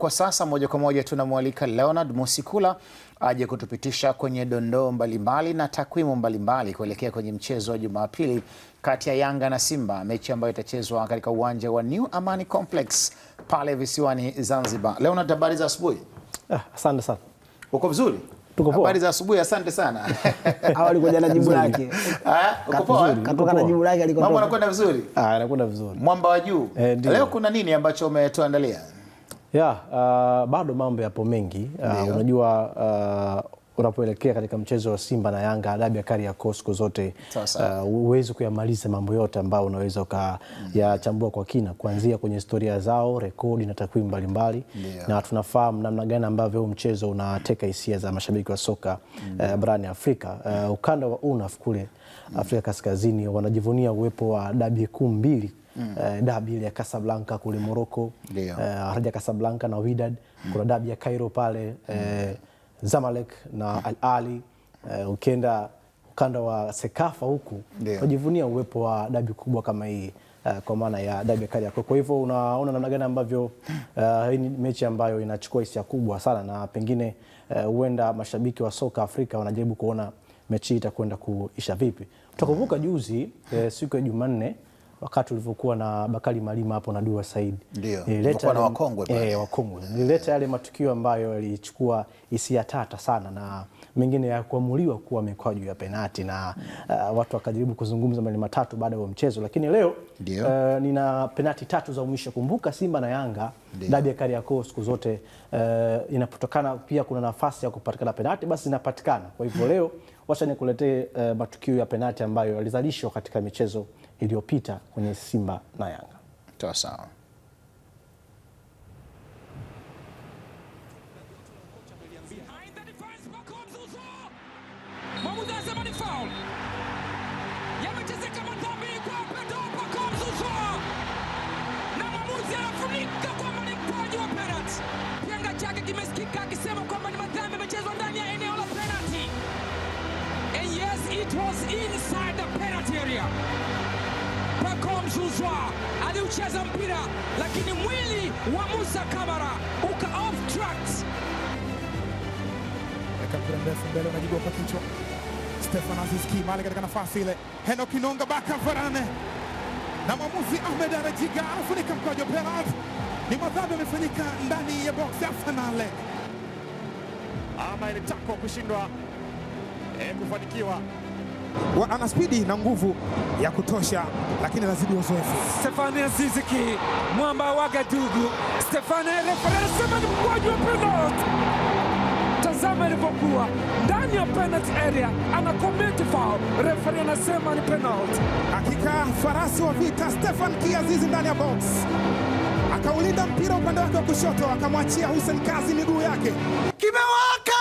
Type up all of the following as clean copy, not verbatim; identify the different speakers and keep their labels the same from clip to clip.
Speaker 1: Kwa sasa moja kwa moja tunamwalika Leonard Musikula aje kutupitisha kwenye dondoo mbalimbali na takwimu mbalimbali kuelekea kwenye mchezo wa Jumapili kati ya Yanga na Simba, mechi ambayo itachezwa katika uwanja wa New Amani Complex pale visiwani Zanzibar. Leonard, habari za asubuhi?
Speaker 2: Asante sana.
Speaker 1: Uko vizuri?
Speaker 2: Tuko poa.
Speaker 1: Habari za asubuhi, asante sana.
Speaker 3: Awali kwa jana jibu lake.
Speaker 1: Uko poa?
Speaker 3: Katoka na jibu lake alikotoka.
Speaker 1: Mambo yanakwenda vizuri?
Speaker 2: Yanakwenda vizuri.
Speaker 1: Mwamba wa juu. Leo kuna nini ambacho umetuandalia?
Speaker 2: Bado mambo yapo mengi. Unajua unapoelekea katika mchezo wa Simba na Yanga, dabi ya Kariakoo siku zote uwezi kuyamaliza mambo yote ambayo unaweza ukayachambua kwa kina, kuanzia kwenye historia zao, rekodi na takwimu mbalimbali. Na tunafahamu namna gani ambavyo mchezo unateka hisia za mashabiki wa soka barani Afrika. Ukanda wa UNAF kule Afrika Kaskazini wanajivunia uwepo wa dabi kuu mbili. Dabi ya Casablanca kule Morocco, Raja Casablanca na Wydad. Kuna dabi ya Cairo pale Zamalek na Al Ahly. Ukienda ukanda wa Sekafa huku wajivunia uwepo wa dabi kubwa kama hii, kwa maana ya dabi ya Kariakoo. Kwa hivyo unaona namna gani ambavyo hii ni mechi ambayo inachukua hisia kubwa sana, na pengine huenda mashabiki wa soka Afrika wanajaribu kuona mechi itakwenda kuisha vipi. Tutakumbuka juzi siku ya Jumanne wakati ulivyokuwa na Bakari Malima hapo na Dua Said.
Speaker 1: Nilikuwa na wakongwe
Speaker 2: wakongwe. Nilileta yale matukio ambayo yalichukua hisia tata sana, na mengine ya kuamuliwa kuwa mikwaju ya penalti, na watu wakajaribu kuzungumza maneno matatu baada ya mchezo. Lakini leo nina penalti tatu za mwisho. Kumbuka Simba na Yanga, dabi ya Kariakoo siku zote inapotokana pia kuna nafasi ya kupatikana penalti, basi inapatikana. Kwa hivyo leo wacha nikuletee matukio ya penalti ambayo yalizalishwa katika michezo iliyopita kwenye Simba na Yanga.
Speaker 1: Sawa.
Speaker 4: It was inside the penalty area. Pacome Zouzoua aliucheza mpira, lakini mwili wa Musa Kamara uka off tracks.
Speaker 5: Mpira mrefu mbele unajigwa kwa kichwa. Stefan Aziz Ki mali katika nafasi ile. Henok Inonga baka Varane. Na mwamuzi Ahmed Arajiga anafunika mkojo penalty. Ni madhambi yamefanyika ndani ya box ya finale.
Speaker 6: Ama ile tako kushindwa kufanikiwa.
Speaker 5: Ana spidi na nguvu ya kutosha, lakini lazidi uzoefu.
Speaker 4: Stefan Aziz Ki, mwamba wa Gadugu. Stefan anasema ni mkwaju wa penalty. Tazama ilivyokuwa ndani ya penalty area, ana commit foul, referee anasema ni penalty.
Speaker 5: Hakika farasi wa vita Stefan Aziz ndani ya box, akaulinda mpira upande wake wa kushoto, akamwachia Hussein Kazi miguu yake. Kimewaka!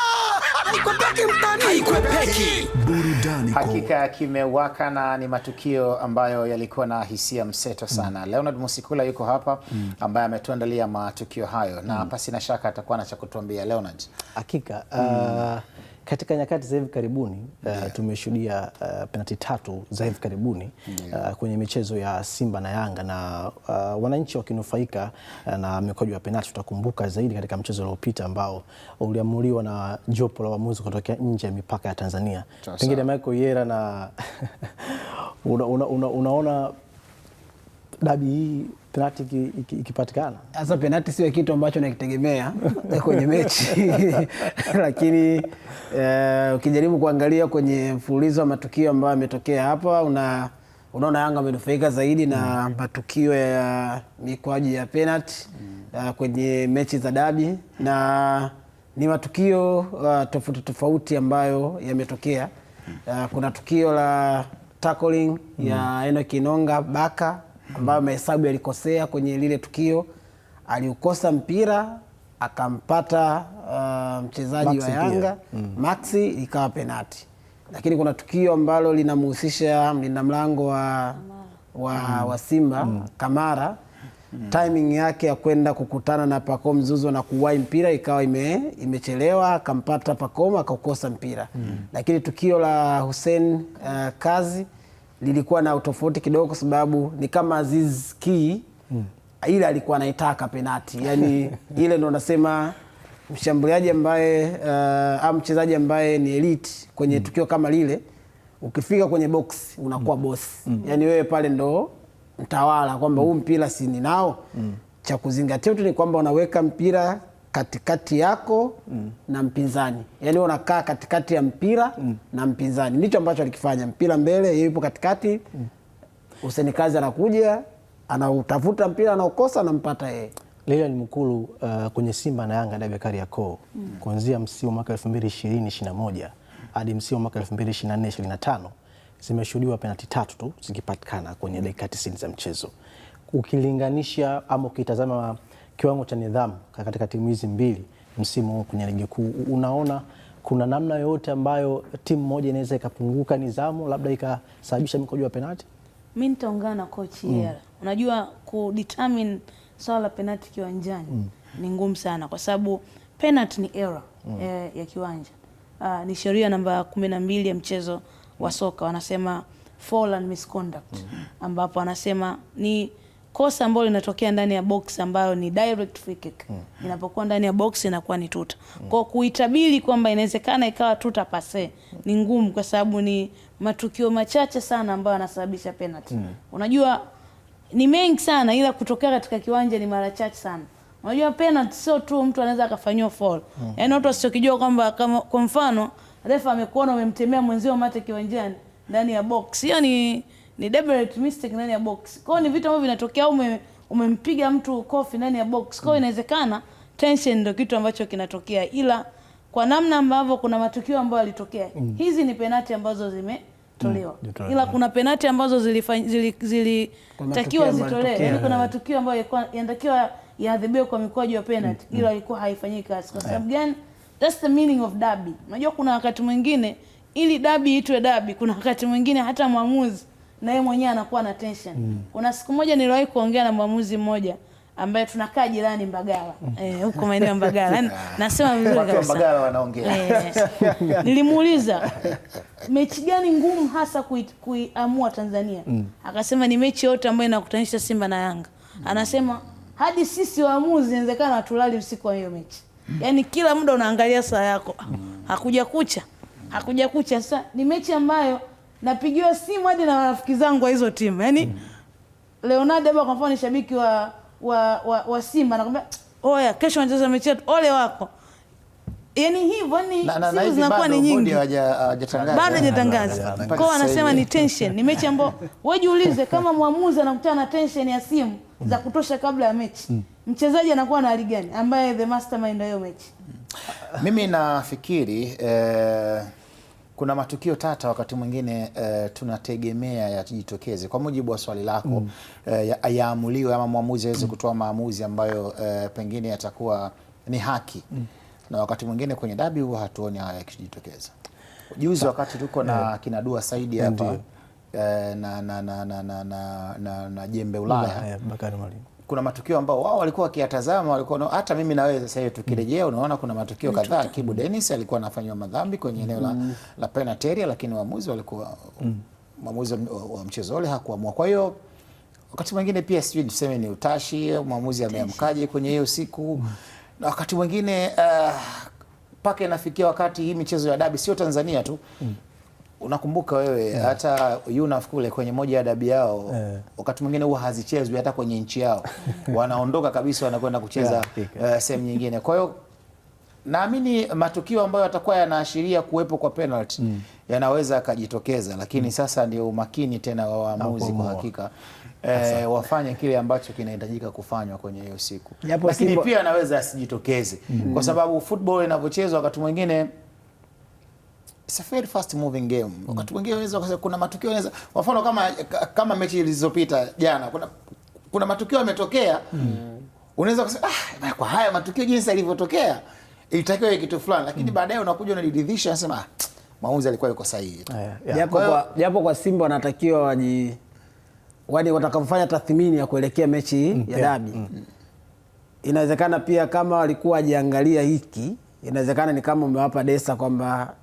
Speaker 1: Haikwepeki. Burudani. Hakika kimewaka, na ni matukio ambayo yalikuwa na hisia mseto sana. Leonard Musikula yuko hapa ambaye ametuandalia matukio hayo, na pasi na shaka atakuwa na cha kutuambia. Leonard,
Speaker 2: hakika katika nyakati za hivi karibuni tumeshuhudia penalti tatu za hivi karibuni kwenye michezo ya Simba na Yanga, na wananchi wakinufaika na mikwaju ya penalti. Tutakumbuka zaidi katika mchezo uliopita ambao uliamuliwa na jopo la waamuzi kutokea nje ya mipaka ya Tanzania. Pengine Michael Yera na unaona dabi hii penalti ikipatikana.
Speaker 3: Sasa penalti sio kitu ambacho nakitegemea kwenye mechi. Lakini ukijaribu kuangalia kwenye mfululizo wa matukio ambayo yametokea hapa, unaona Yanga amenufaika zaidi na matukio ya mikwaju ya penalti kwenye mechi za dabi, na ni matukio tofauti ambayo yametokea. Kuna tukio la tackling ya Henok Inonga baka ambayo mahesabu yalikosea kwenye lile tukio. Aliukosa mpira akampata mchezaji wa Yanga Maxi, ikawa penalti. Lakini kuna tukio ambalo linamhusisha mlinda mlango wa Simba Kamara. Timing yake ya kwenda kukutana na Pacome Zouzoua na kuwahi mpira ikawa imechelewa, akampata Pacome akaukosa mpira. Lakini tukio la Hussein Kazi lilikuwa na utofauti kidogo, kwa sababu ni kama Aziz Ki ile alikuwa anaitaka penati, yani ile ndo nasema mshambuliaji ambaye au mchezaji ambaye ni elite kwenye tukio kama lile, ukifika kwenye box unakuwa boss. Yani wewe pale ndo mtawala kwamba huu mpira si ninao. Cha kuzingatia tu ni kwamba unaweka mpira katikati yako na mpinzani. Yani unakaa katikati ya mpira na mpinzani. Ndicho ambacho alikifanya. Mpira mbele, yeye yupo katikati. Hussein Kazi anakuja, anautafuta mpira, anaukosa, anampata yeye.
Speaker 2: Leila Mkulu, kwenye Simba na Yanga dabi ya Kariakoo kuanzia msimu mwaka 2020-21 hadi msimu mwaka 2024-25 zimeshuhudiwa penalti 3 tu zikipatikana kwenye dakika 90 za mchezo. Ukilinganisha ama ukitazama kiwango cha nidhamu katika timu hizi mbili msimu huu kwenye ligi kuu, unaona kuna namna yoyote ambayo timu moja inaweza ikapunguka nidhamu labda ikasababisha mikojo ya penalti?
Speaker 7: Mimi nitaungana na coach Yera. Unajua kudetermine swala la penalti kiwanjani ni ngumu sana kwa sababu penalti ni error ya kiwanja. Ni sheria namba 12 ya mchezo wa soka, wanasema foul and misconduct, ambapo wanasema ni kosa ambalo linatokea ndani ya box ambayo ni direct free kick. Inapokuwa ndani ya box inakuwa ni tuta. Kwa kuitabiri kwamba inawezekana ikawa tuta pase ni ngumu kwa sababu ni matukio machache sana ambayo yanasababisha penalty. Unajua ni mengi sana ila kutokea katika kiwanja ni mara chache sana. Unajua penalty sio tu mtu anaweza akafanywa foul. Yaani watu wasiokijua kwamba kama kwa mfano refa amekuona umemtemea mwenzio mate kiwanjani ndani ya box. Hiyo ni deliberate mistake ndani ya box. Kwa hiyo ni vitu ambavyo vinatokea au umempiga mtu kofi ndani ya box. Kwa hiyo inawezekana tension ndio kitu ambacho kinatokea, ila kwa namna ambavyo kuna matukio ambayo yalitokea hizi ni penalty ambazo zimetolewa. Ila kuna penalty ambazo zilitakiwa zitolewe. Yaani kuna matukio ambayo yanatakiwa yaadhibiwe kwa mikwaju ya penalty ila ilikuwa haifanyiki kazi. Kwa sababu gani? That's the meaning of derby. Unajua kuna wakati mwingine ili derby itwe derby, kuna wakati mwingine hata mwamuzi na yeye mwenyewe anakuwa na tension. Kuna siku moja niliwahi kuongea na mwamuzi mmoja ambaye tunakaa jirani Mbagala. Huko maeneo ya Mbagala. Nasema vizuri kabisa.
Speaker 1: Watu wa Mbagala wanaongea.
Speaker 7: Nilimuuliza mechi gani ngumu hasa kuiamua Tanzania? Akasema ni mechi yote ambayo inakutanisha Simba na Yanga. Anasema hadi sisi waamuzi inawezekana watulali usiku wa hiyo mechi. Yaani kila muda unaangalia saa yako. Hakuja kucha. Sasa ni mechi ambayo napigiwa simu hadi na marafiki zangu wa hizo timu. Yaani Leonardo kwa mfano ni shabiki wa Simba, anakuambia oya kesho wanacheza mechi yetu, ole wako. Yaani hivyo ni simu zinakuwa ni nyingi. Bado hajatangaza. Kwa hiyo anasema ni tension. Ni mechi ambayo wewe jiulize kama mwamuzi anakutana na tension ya simu za kutosha kabla ya mechi. Mchezaji anakuwa na hali gani ambaye the mastermind hiyo mechi?
Speaker 1: Mimi nafikiri kuna matukio tata wakati mwingine tunategemea yajitokeze kwa mujibu wa swali lako, yaamuliwe ama mwamuzi aweze kutoa maamuzi ambayo pengine yatakuwa ni haki. Na wakati mwingine kwenye dabi huwa hatuoni haya yakijitokeza. Juzi wakati tuko na kina Dua Saidi hapa na Jembe Ulaya, kuna matukio ambao wao walikuwa wakiyatazama, walikuwa hata mimi na wewe sasa hivi tukirejea unaona kuna matukio kadhaa. Kibu Dennis alikuwa anafanywa madhambi kwenye eneo la penalty area, lakini waamuzi walikuwa mwamuzi wa mchezo ule hakuamua. Kwa hiyo wakati mwingine pia sijui tuseme ni utashi, mwamuzi ameamkaje kwenye hiyo siku. Na wakati mwingine paka inafikia wakati hii michezo ya dabi sio Tanzania tu. Unakumbuka wewe hata UNAF kule kwenye moja ya dabi yao wakati mwingine huwa hazichezwi hata kwenye nchi yao. Wanaondoka kabisa wanakwenda kucheza sehemu nyingine. Kwa hiyo naamini matukio ambayo yatakuwa yanaashiria kuwepo kwa penalty yanaweza kujitokeza, lakini sasa ndio umakini tena wa waamuzi kwa hakika wafanye kile ambacho kinahitajika kufanywa kwenye hiyo siku. Lakini pia anaweza asijitokeze kwa sababu football inavyochezwa wakati mwingine it's a very fast moving game. Wakati mwingine unaweza kuna matukio yanaweza, kwa mfano kama mechi zilizopita jana kuna matukio yametokea, unaweza kusema kwa haya matukio jinsi yalivyotokea ilitakiwa kitu fulani, lakini baadaye unakuja unajiridhisha unasema maamuzi alikuwa yuko sahihi.
Speaker 3: Japo kwa Simba wanatakiwa wani watakapofanya tathmini ya kuelekea mechi ya dabi. Inawezekana pia kama walikuwa wajiangalia hiki, inawezekana ni kama umewapa desa kwamba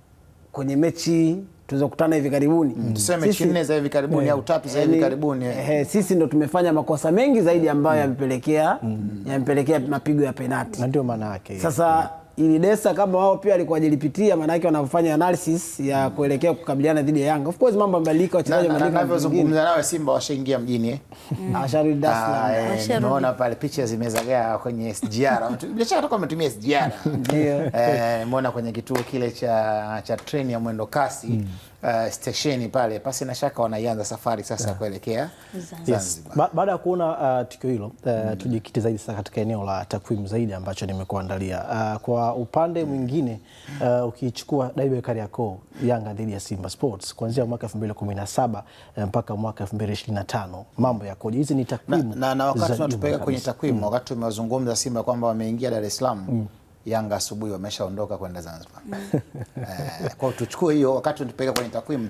Speaker 3: kwenye mechi tulizokutana hivi karibuni.
Speaker 1: Tuseme mechi 4 za hivi karibuni au 3 za hivi karibuni.
Speaker 3: Sisi ndo tumefanya makosa mengi zaidi ambayo yamepelekea mapigo ya penalti.
Speaker 2: Na ndio maana yake.
Speaker 3: Sasa ili Desa kama wao pia walikuwa wajilipitia, maana yake wanafanya analysis ya kuelekea kukabiliana dhidi ya Yanga. Of course mambo yamebadilika, wachezaji wamebadilika.
Speaker 1: Ninavyozungumza nawe Simba washaingia mjini.
Speaker 3: Ashari Daslam.
Speaker 1: Naona pale picha zimezagaa kwenye SGR. Bila shaka toka umetumia SGR. Ndio. Nimeona kwenye kituo kile cha treni ya mwendo kasi. Stesheni pale, pasi na shaka wanaianza safari sasa kuelekea Zanzibar.
Speaker 2: Baada ya kuona tukio hilo, tujikite zaidi sasa katika eneo la takwimu zaidi ambacho nimekuandalia. Kwa upande mwingine, ukichukua Derby ya Kariakoo, Yanga dhidi ya Simba Sports kuanzia mwaka 2017 mpaka mwaka 2025, mambo yakoje? Hizi ni takwimu
Speaker 1: na wakati tunatupeka kwenye takwimu, wakati tumezungumza Simba kwamba wameingia Dar es Salaam, Yanga asubuhi wameshaondoka kwenda Zanzibar. Kwa tuchukue hiyo wakati tunapeleka kwenye takwimu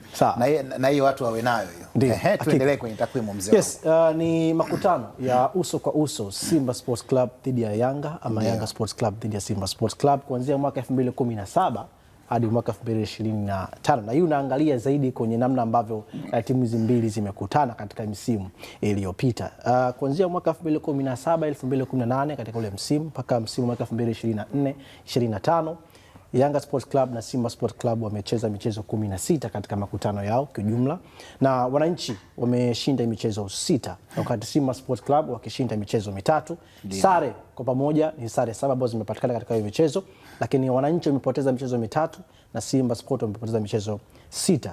Speaker 1: na hiyo watu wawe nayo hiyo. Tuendelee kwenye takwimu mzee.
Speaker 2: Yes, ni makutano ya uso kwa uso Simba Sports Club dhidi ya Yanga ama Yanga Sports Club dhidi ya Simba Sports Club kuanzia mwaka 2017 hadi mwaka 2025, na hii unaangalia zaidi kwenye namna ambavyo timu hizi mbili zimekutana katika misimu iliyopita. Kuanzia mwaka 2017 2018 katika ule msimu mpaka msimu mwaka 2024 25, Yanga Sports Club na Simba Sports Club wamecheza michezo 16 katika makutano yao kijumla, na wananchi wameshinda michezo 6 wakati Simba Sports Club wakishinda michezo 3. Sare kwa pamoja ni sare 7 ambazo zimepatikana katika hiyo michezo, lakini wananchi wamepoteza michezo 3 na Simba Sports wamepoteza michezo 6.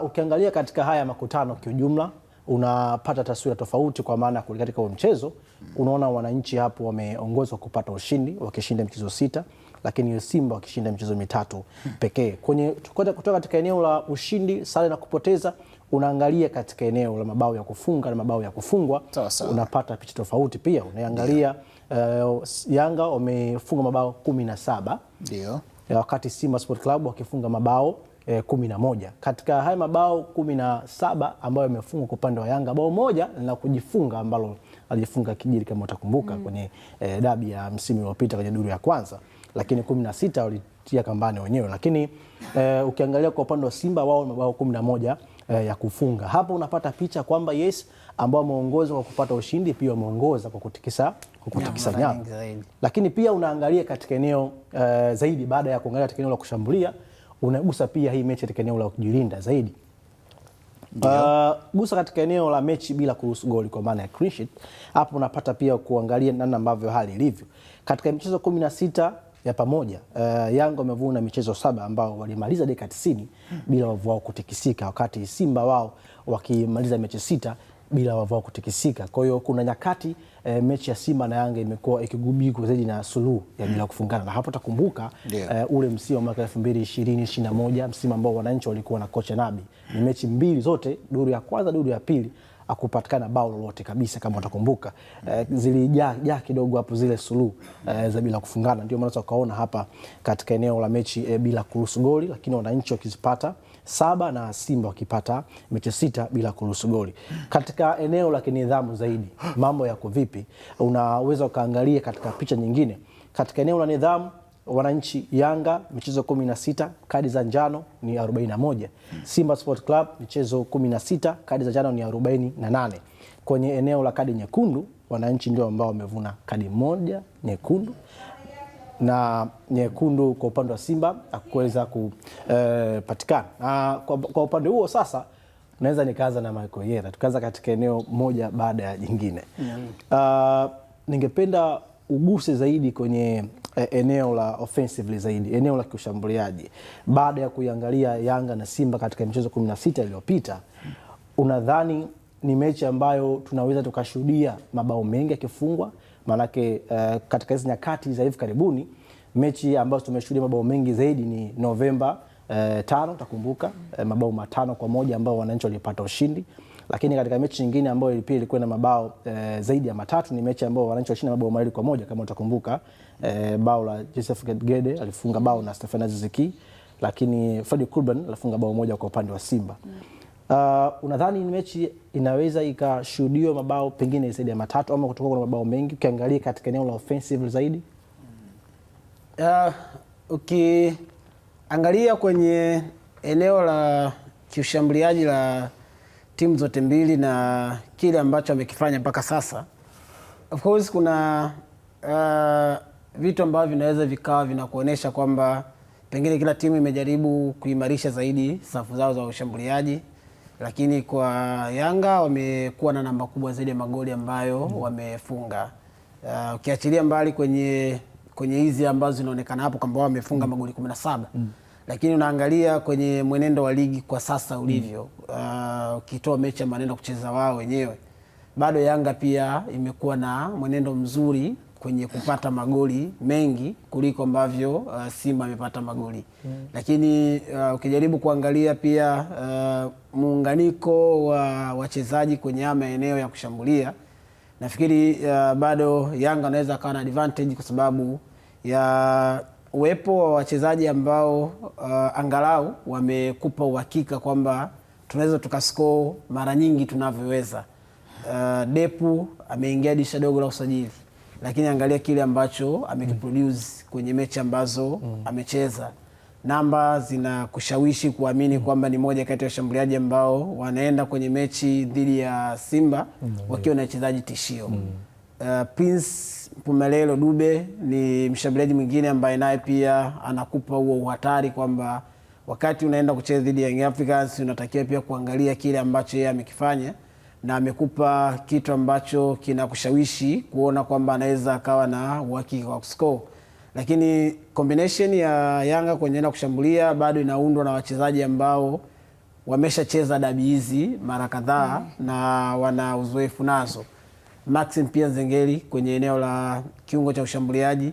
Speaker 2: Ukiangalia katika haya makutano kijumla unapata taswira tofauti, kwa maana katika huo mchezo unaona wananchi hapo wameongozwa kupata ushindi wakishinda michezo 6, lakini Simba wakishinda michezo 3 pekee. Kutoka katika eneo la ushindi, sare na kupoteza, unaangalia katika eneo la mabao ya kufunga na mabao ya kufungwa, unapata picha tofauti pia. Unaangalia Yanga wamefunga mabao 17, ndio, wakati Simba Sport Club wakifunga mabao 11. Katika haya mabao 17 ambayo yamefungwa kwa upande wa Yanga, bao moja la kujifunga ambalo alijifunga Kijiri kama utakumbuka kwenye dabi ya msimu uliopita kwenye duru ya kwanza, lakini 16 walitia kambani wenyewe. Lakini ukiangalia kwa upande wa Simba, wao mabao 11 ya kufunga. Hapo unapata picha kwamba yes, ambao wameongoza kwa kupata ushindi pia wameongoza kwa kutikisa nyama. Lakini pia unaangalia katika eneo zaidi, baada ya kuangalia katika eneo la kushambulia, unagusa pia hii mechi katika eneo la kujilinda zaidi. Gusa katika eneo la mechi bila kuruhusu goli kwa maana ya clean sheet. Hapo unapata pia kuangalia namna ambavyo hali ilivyo. Katika michezo 16 ya pamoja, Yanga wamevuna michezo 7 ambao walimaliza dakika 90 bila wavu wao kutikisika, wakati Simba wao wakimaliza mechi 6 bila wavu wao kutikisika. Kwa hiyo kuna nyakati mechi ya Simba na Yanga imekuwa ikigubikwa zaidi na suluhu ya bila kufungana. Na hapo utakumbuka ule msimu wa mwaka 2020-2021, msimu ambao wananchi walikuwa na kocha Nabi, ni mechi mbili zote, duru ya kwanza, duru ya pili, akupatikana bao lolote kabisa kama utakumbuka. Zilijaa kidogo hapo zile suluhu za bila kufungana. Ndio maana ukaona hapa katika eneo la mechi bila kuruhusu goli, lakini wananchi wakizipata 7 na Simba wakipata mechi 6 bila kuruhusu goli. Katika eneo la kinidhamu zaidi, mambo yako vipi? Unaweza ukaangalia katika picha nyingine. Katika eneo la nidhamu, wananchi Yanga michezo 16, kadi za njano ni 41. Simba Sport Club michezo 16, kadi za njano ni 48. Kwenye eneo la kadi nyekundu, wananchi ndio ambao wamevuna kadi moja nyekundu, na nyekundu kwa upande wa Simba hakuweza kupatikana. Kwa upande huo sasa naweza nikaanza na Michael Yera, tukaanza katika eneo moja baada ya jingine. Ningependa uguse zaidi kwenye eneo la offensively zaidi, eneo la kushambuliaji. Baada ya kuiangalia Yanga na Simba katika michezo 16 iliyopita, unadhani ni mechi ambayo tunaweza tukashuhudia mabao mengi yakifungwa? Maanake katika hizo nyakati za hivi karibuni, mechi ambazo tumeshuhudia mabao mengi zaidi ni Novemba 5, utakumbuka, mabao 5-1 ambao wananchi walipata ushindi. Lakini katika mechi nyingine ambayo pia ilikuwa na mabao zaidi ya 3 ni mechi ambayo wananchi walishinda mabao 2-1 kama utakumbuka, bao la Joseph Gede alifunga bao na Stefan Aziz Ki, lakini Fadi Kurban alifunga bao moja kwa upande wa Simba. Unadhani ni mechi inaweza ikashuhudiwa mabao pengine zaidi ya 3 ama kutoka kwa mabao mengi ukiangalia katika eneo la offensive zaidi?
Speaker 3: Ukiangalia kwenye eneo la kiushambuliaji la timu zote mbili na kile ambacho amekifanya mpaka sasa, of course kuna vitu ambavyo vinaweza vikawa vinakuonesha kwamba pengine kila timu imejaribu kuimarisha zaidi safu zao za ushambuliaji, lakini kwa Yanga wamekuwa na namba kubwa zaidi ya magoli ambayo wamefunga. Ukiachilia mbali kwenye hizi ambazo zinaonekana hapo kwamba wamefunga magoli 17. Lakini unaangalia kwenye mwenendo wa ligi kwa sasa ulivyo, ukitoa mechi ambayo wanaenda kucheza wao wenyewe, bado Yanga pia imekuwa na mwenendo mzuri kwenye kupata magoli mengi kuliko ambavyo Simba amepata magoli. Lakini ukijaribu kuangalia pia muunganiko wa wachezaji kwenye maeneo ya kushambulia, nafikiri bado Yanga anaweza akawa na advantage kwa sababu ya uwepo wa wachezaji ambao angalau wamekupa uhakika kwamba tunaweza tukascore mara nyingi tunavyoweza. Depu ameingia dirisha dogo la usajili, lakini angalia kile ambacho amekiproduce kwenye mechi ambazo amecheza. Namba zinakushawishi kuamini kwamba ni moja kati ya washambuliaji ambao wanaenda kwenye mechi dhidi ya Simba wakiwa na wachezaji tishio. Prince Mpumelelo Dube ni mshambuliaji mwingine ambaye naye pia anakupa huo uhatari kwamba wakati unaenda kucheza dhidi ya Young Africans unatakiwa pia kuangalia kile ambacho yeye amekifanya, na amekupa kitu ambacho kinakushawishi kuona kwamba anaweza akawa na uhakika wa kuscore. Lakini combination ya Yanga kwenye na kushambulia bado inaundwa na wachezaji ambao wameshacheza dabi hizi mara kadhaa na wana uzoefu nazo. Maxim pia Nzengeli kwenye eneo la kiungo cha ushambuliaji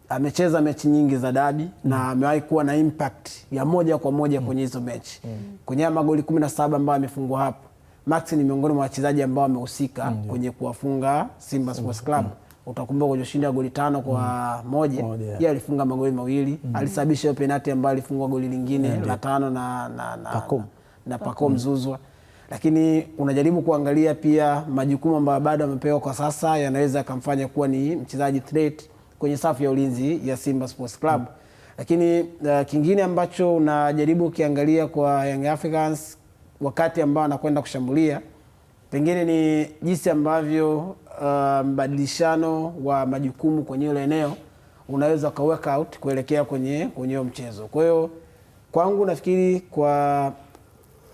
Speaker 3: amecheza mechi nyingi za dabi na amewahi kuwa na impact ya moja kwa moja kwenye hizo mechi. Kwenye magoli 17 ambayo amefungwa hapo, Maxim ni miongoni mwa wachezaji ambao wamehusika kwenye kuwafunga Simba Sports Club. Utakumbuka kwenye ushindi wa goli 5-1, yeye alifunga magoli 2, alisababisha hiyo penalti ambayo alifungwa goli lingine la 5 na Pacome Zouzoua. Lakini unajaribu kuangalia pia majukumu ambayo bado amepewa kwa sasa yanaweza kumfanya kuwa ni mchezaji threat kwenye safu ya ulinzi ya Simba Sports Club. Lakini kingine ambacho unajaribu kiangalia kwa Young Africans wakati ambao anakwenda kushambulia, pengine ni jinsi ambavyo mbadilishano wa majukumu kwenye ile eneo unaweza ka work out kuelekea kwenye mchezo. Kwa hiyo kwangu nafikiri kwa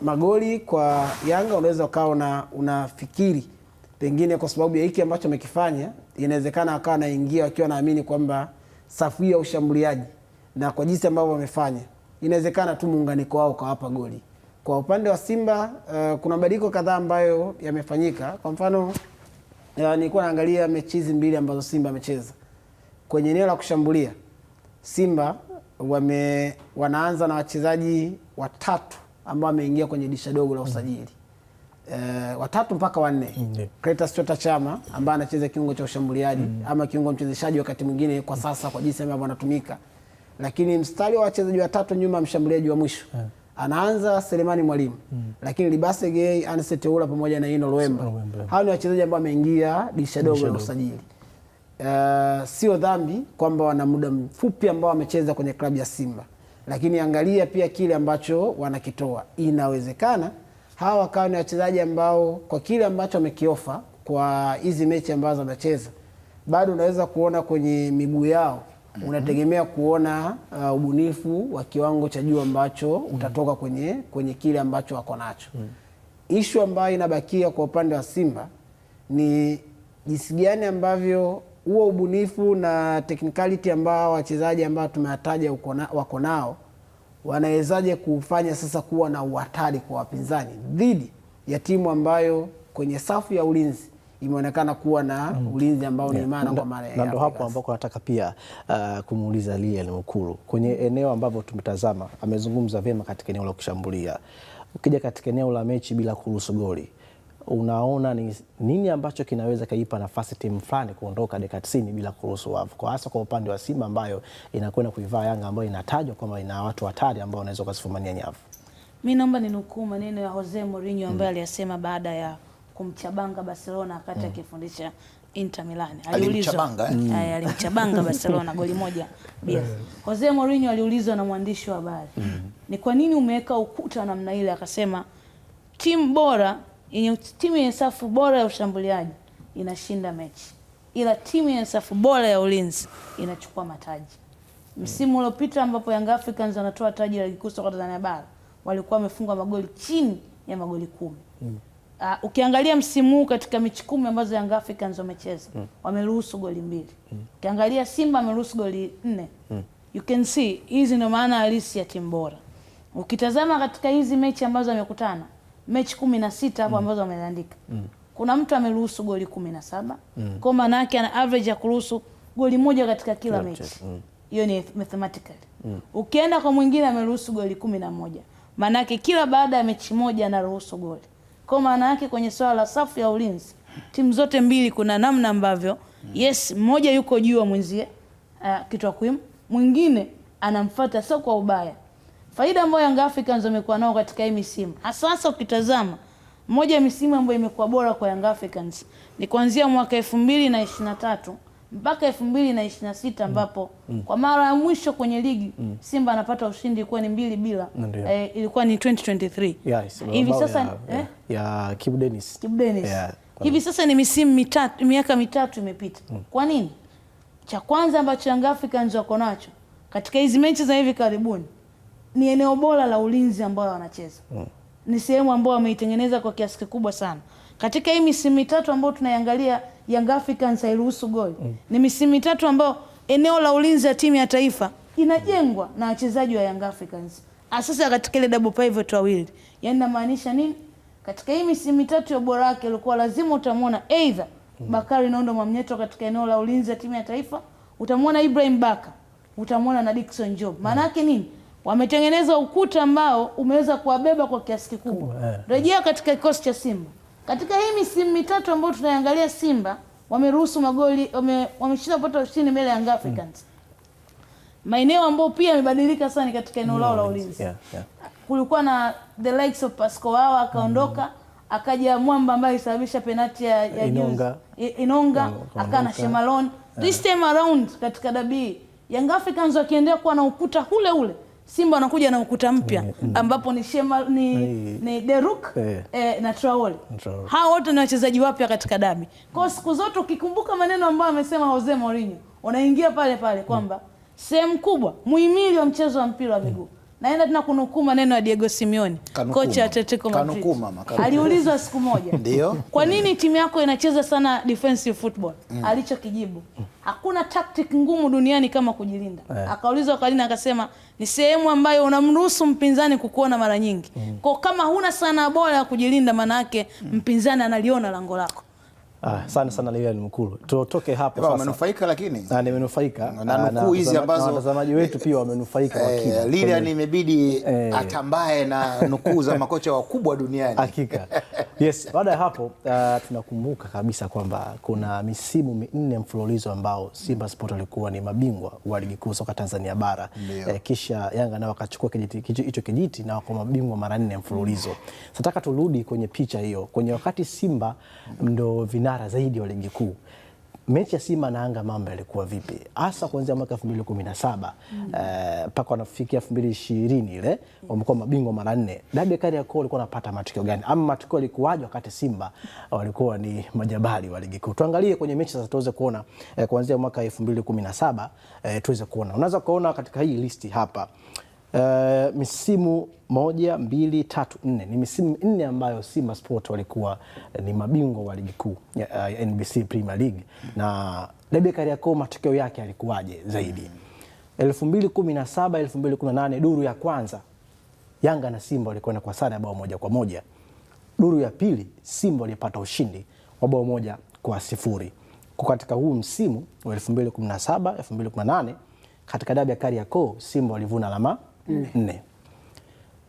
Speaker 3: magoli kwa Yanga unaweza ukawa unafikiri pengine kwa sababu ya hiki ambacho amekifanya inawezekana akawa anaingia akiwa naamini kwamba safu ya ushambuliaji na kwa jinsi ambavyo wamefanya inawezekana tu muunganiko wao kawapa goli. Kwa upande wa Simba kuna mabadiliko kadhaa ambayo yamefanyika. Kwa mfano nilikuwa naangalia mechi hizi mbili ambazo Simba amecheza. Kwenye eneo la kushambulia Simba wanaanza na wachezaji watatu ambao wameingia kwenye dirisha dogo la usajili. 3 mpaka 4. Clatous Chota Chama ambaye anacheza kiungo cha ushambuliaji ama kiungo mchezeshaji wakati mwingine kwa sasa kwa jinsi ambavyo anatumika. Lakini mstari wa wachezaji watatu nyuma mshambuliaji wa mwisho anaanza Selemani Mwalimu, lakini Libase Gay, Anse Teula pamoja na Ino Loemba. Hao ni wachezaji ambao wameingia dirisha dogo la usajili. Sio dhambi kwamba wana muda mfupi ambao wamecheza kwenye klabu ya Simba, lakini angalia pia kile ambacho wanakitoa. Inawezekana hawa wakawa ni wachezaji ambao kwa kile ambacho wamekiofa kwa hizi mechi ambazo wanacheza, bado unaweza kuona kwenye miguu yao unategemea kuona ubunifu wa kiwango cha juu ambacho utatoka kwenye kile ambacho wako nacho. Issue ambayo inabakia kwa upande wa Simba ni jinsi gani ambavyo huo ubunifu na technicality ambao wachezaji ambao tumewataja wako nao wanawezaje kufanya sasa kuwa na uhatari kwa wapinzani dhidi ya timu ambayo kwenye safu ya ulinzi imeonekana kuwa na ulinzi ambao ni imara kwa maana ya.
Speaker 2: Ndio hapo ambako nataka pia kumuuliza Lilian Mkulu kwenye eneo ambavyo tumetazama, amezungumza vyema katika eneo la kushambulia. Ukija katika eneo la mechi bila kuruhusu goli, unaona ni nini ambacho kinaweza kaipa nafasi timu fulani kuondoka dakika 90 bila kuruhusu wavu, kwa hasa kwa upande wa Simba ambayo inakwenda kuivaa Yanga ambayo inatajwa kwamba ina watu hatari ambao wanaweza kusifumania nyavu?
Speaker 7: Mimi naomba ninukuu maneno ya Jose Mourinho ambaye aliyasema baada ya kumchabanga Barcelona wakati akifundisha Inter Milan. Alimchabanga Barcelona goli 1-0. Jose Mourinho aliulizwa na mwandishi wa habari, ni kwa nini umeweka ukuta namna ile? Akasema timu yenye safu bora ya ushambuliaji inashinda mechi, ila timu yenye safu bora ya ulinzi inachukua mataji. Msimu uliopita ambapo Young Africans wanatoa taji la ligi kuu soka Tanzania bara, walikuwa wamefunga magoli chini ya magoli 10. Ukiangalia msimu huu katika mechi 10 ambazo Young Africans wamecheza, wameruhusu goli 2. Ukiangalia Simba ameruhusu goli 4. You can see hizi ndio maana halisi ya timu bora. Ukitazama katika hizi mechi ambazo wamekutana, mechi 16 hapo ambazo wameandika, kuna mtu ameruhusu goli 17. Kwa maana yake ana average ya kuruhusu goli 1 katika kila mechi. Hiyo ni mathematically. Ukienda kwa mwingine ameruhusu goli 11. Maana yake kila baada ya mechi moja anaruhusu goli. Kwa maana yake kwenye swala la safu ya ulinzi, timu zote mbili kuna namna ambavyo mmoja yuko juu wa mwenzie kitakwimu, mwingine anamfuata sio kwa ubaya. Faida ambayo Young Africans wamekuwa nao katika hii misimu, hasa ukitazama moja ya misimu ambayo imekuwa bora kwa Young Africans ni kuanzia mwaka 2023 mpaka 2026 ambapo kwa mara ya mwisho kwenye ligi Simba anapata ushindi ilikuwa ni 2-0. Ilikuwa ni 2023. Hivi sasa
Speaker 2: ya Kibu Denis.
Speaker 7: Hivi sasa ni miaka mitatu imepita. Kwa nini? Cha kwanza ambacho Young Africans wako nacho katika hizi mechi za hivi karibuni ni eneo bora la ulinzi ambao wanacheza. Ni sehemu ambayo wameitengeneza kwa kiasi kikubwa sana. Katika hii misimu mitatu ambayo tunaiangalia Young Africans hairuhusu goli. Ni misimu mitatu ambayo eneo la ulinzi ya timu ya taifa inajengwa na wachezaji wa Young Africans. Sasa katika ile double pivot wawili. Yaani namaanisha nini? Katika hii misimu mitatu ya bora yake ilikuwa lazima utamwona either Bakari Nondo Mwamnyeto katika eneo la ulinzi ya timu ya taifa, utamwona Ibrahim Baka, utamwona na Dickson Job. Maana yake nini? Wametengeneza ukuta ambao umeweza kuwabeba kwa kiasi kikubwa. Rejea katika kikosi cha Simba. Katika hii misimu mitatu ambayo tunaangalia Simba wameruhusu magoli, wameshinda kupata ushindi mbele ya Young Africans. Maeneo ambayo pia yamebadilika sana katika eneo lao la ulinzi. Kulikuwa na the likes of Pascal Wawa akaondoka, akaja Mwamba ambaye alisababisha penalti ya Inonga, akana Shemalon. This time around katika dabi Young Africans wakiendelea kuwa na ukuta ule, Simba wanakuja na ukuta mpya ambapo ni Deruk na Traore. Hao wote ni wachezaji wapya katika dabi. Kwa siku zote ukikumbuka maneno ambayo amesema Jose Mourinho, unaingia pale kwamba sehemu kubwa muhimili wa mchezo wa mpira wa miguu. Naenda tena kunukuu maneno ya Diego Simeone, kocha wa Atletico Madrid. Aliulizwa siku moja, kwa nini timu yako inacheza sana defensive football? Alichokijibu, hakuna tactic ngumu duniani kama kujilinda. Akaulizwa kwa nini, akasema ni sehemu ambayo unamruhusu mpinzani kukuona mara nyingi. Kwa kama huna sana bora ya kujilinda, manake mpinzani analiona lango lako.
Speaker 2: Asante sana Lilian Mkulu. Tutoke hapo sasa.
Speaker 1: Wamenufaika lakini.
Speaker 2: Nimenufaika.
Speaker 1: Na nukuu hizi ambazo
Speaker 2: watazamaji wetu pia wamenufaika wakina.
Speaker 1: Lilian imebidi atambaye na nukuu za makocha wakubwa duniani.
Speaker 2: Hakika. Yes, baada ya hapo tunakumbuka kabisa kwamba kuna misimu 4 mfululizo ambao Simba Sport walikuwa ni mabingwa wa ligi kuu soka Tanzania bara. Kisha Yanga nao wakachukua hicho kijiti na wako mabingwa mara 4 mfululizo. Nataka turudi kwenye picha hiyo. Kwenye wakati Simba ndo vinara zaidi wa ligi kuu, mechi ya Simba na Yanga mambo yalikuwa vipi? Hasa kuanzia mwaka 2017 mpaka wanafikia 2020 ile wamekuwa mabingwa mara 4. Dabi Kariakoo walikuwa wanapata matokeo gani? Ama matokeo yalikuwaje wakati Simba walikuwa ni majabali wa ligi kuu? Tuangalie kwenye mechi sasa tuweze kuona kuanzia mwaka 2017 tuweze kuona. Unaweza kuona katika hii listi hapa misimu 1, 2, 3, 4 ni misimu 4 ambayo Simba Sport walikuwa ni mabingwa wa ligi kuu ya NBC Premier League. Na Dabi Kariakoo matokeo yake yalikuwaje zaidi? 2017 2018 duru ya kwanza Yanga na Simba walikwenda kwa sare ya bao 1-1. Duru ya pili Simba walipata ushindi wa bao 1-0. Kwa katika huu msimu wa 2017 2018 katika Dabi ya Kariakoo Simba walivuna alama 4.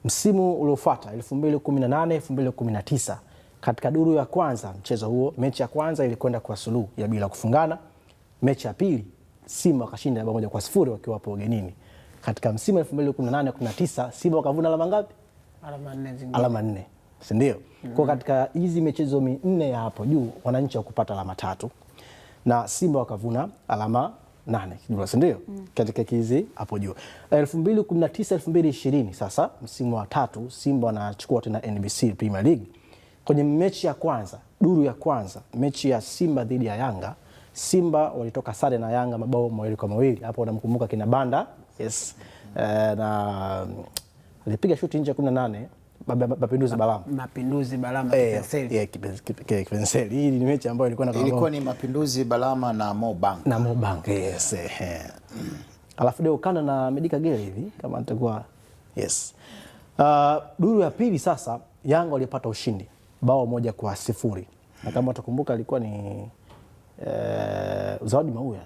Speaker 2: Msimu uliofuata 2018 2019 katika duru ya kwanza mchezo huo, mechi ya kwanza ilikwenda kwa suluhu ya bila kufungana. Mechi ya pili Simba wakashinda bao 1-0 wakiwa hapo ugenini. Katika msimu 2018 19 Simba wakavuna alama ngapi? Alama 4. Si ndio? Kwa katika hizi michezo 4 ya hapo juu wananchi wakupata alama 3. na Simba wakavuna alama 8 jumla, si ndio? Katika kizi hapo juu 2019-2020 sasa msimu wa tatu Simba wanachukua tena NBC Premier League. Kwenye mechi ya kwanza, duru ya kwanza, mechi ya Simba dhidi ya Yanga, Simba walitoka sare na Yanga mabao 2-2. Hapo unamkumbuka kina Banda, yes. Na alipiga shuti nje 18
Speaker 3: Mapinduzi Balama
Speaker 2: Kipenseli. Hii ni mechi ambayo
Speaker 1: ilikuwa ni Mapinduzi Balama na Mo Bank.
Speaker 2: Yes. Alafu Deo Kanda na Medika Gere hivi kama nitakuwa yes. Duru ya pili sasa Yanga walipata ushindi bao 1-0. Na kama utakumbuka alikuwa ni Zawadi Mauya.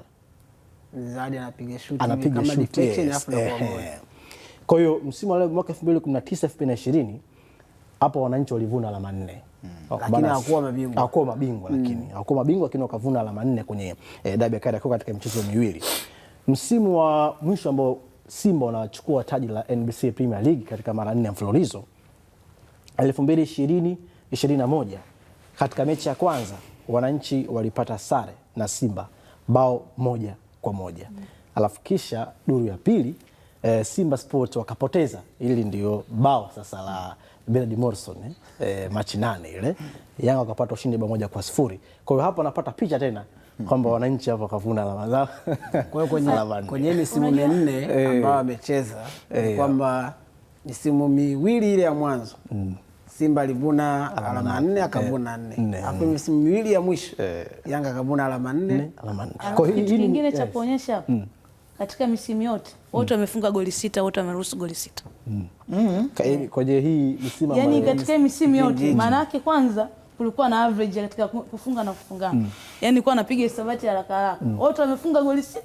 Speaker 3: Zawadi anapiga shuti
Speaker 2: yes. Kwa hiyo msimu wa mwaka 2019-2020 hapo wananchi walivuna alama 4.
Speaker 3: Lakini hawakuwa mabingwa.
Speaker 2: Hawakuwa mabingwa lakini wakavuna alama 4 kwenye dabi ya Kariakoo katika michezo miwili. Msimu wa mwisho ambao Simba wanachukua taji la NBC Premier League katika mara 4 mfululizo 2020-2021 katika mechi ya kwanza wananchi walipata sare na Simba bao 1-1. Alafu kisha duru ya pili Simba Sports wakapoteza, ili ndio bao sasa la Bernard Morrison Machi 8 ile. Yanga wakapata ushindi bao 1-0. Kwa hiyo hapo anapata picha tena kwamba wananchi hapo wakavuna alama zao.
Speaker 3: Kwa hiyo kwenye misimu minne ambao amecheza kwamba misimu miwili ile ya mwanzo Simba alivuna alama 4 akavuna 4. Hapo misimu miwili ya mwisho Yanga akavuna alama 4.
Speaker 7: Kwa hiyo kitu kingine cha kuonyesha hapo katika misimu yote wote wamefunga goli 6, wote wameruhusu goli 6.
Speaker 2: Kwenye hii misimu
Speaker 7: yani katika misimu yote maana yake kwanza kulikuwa na average katika kufunga na kufungana. Yani ilikuwa anapiga hisabati haraka haraka. Wote wamefunga goli 6,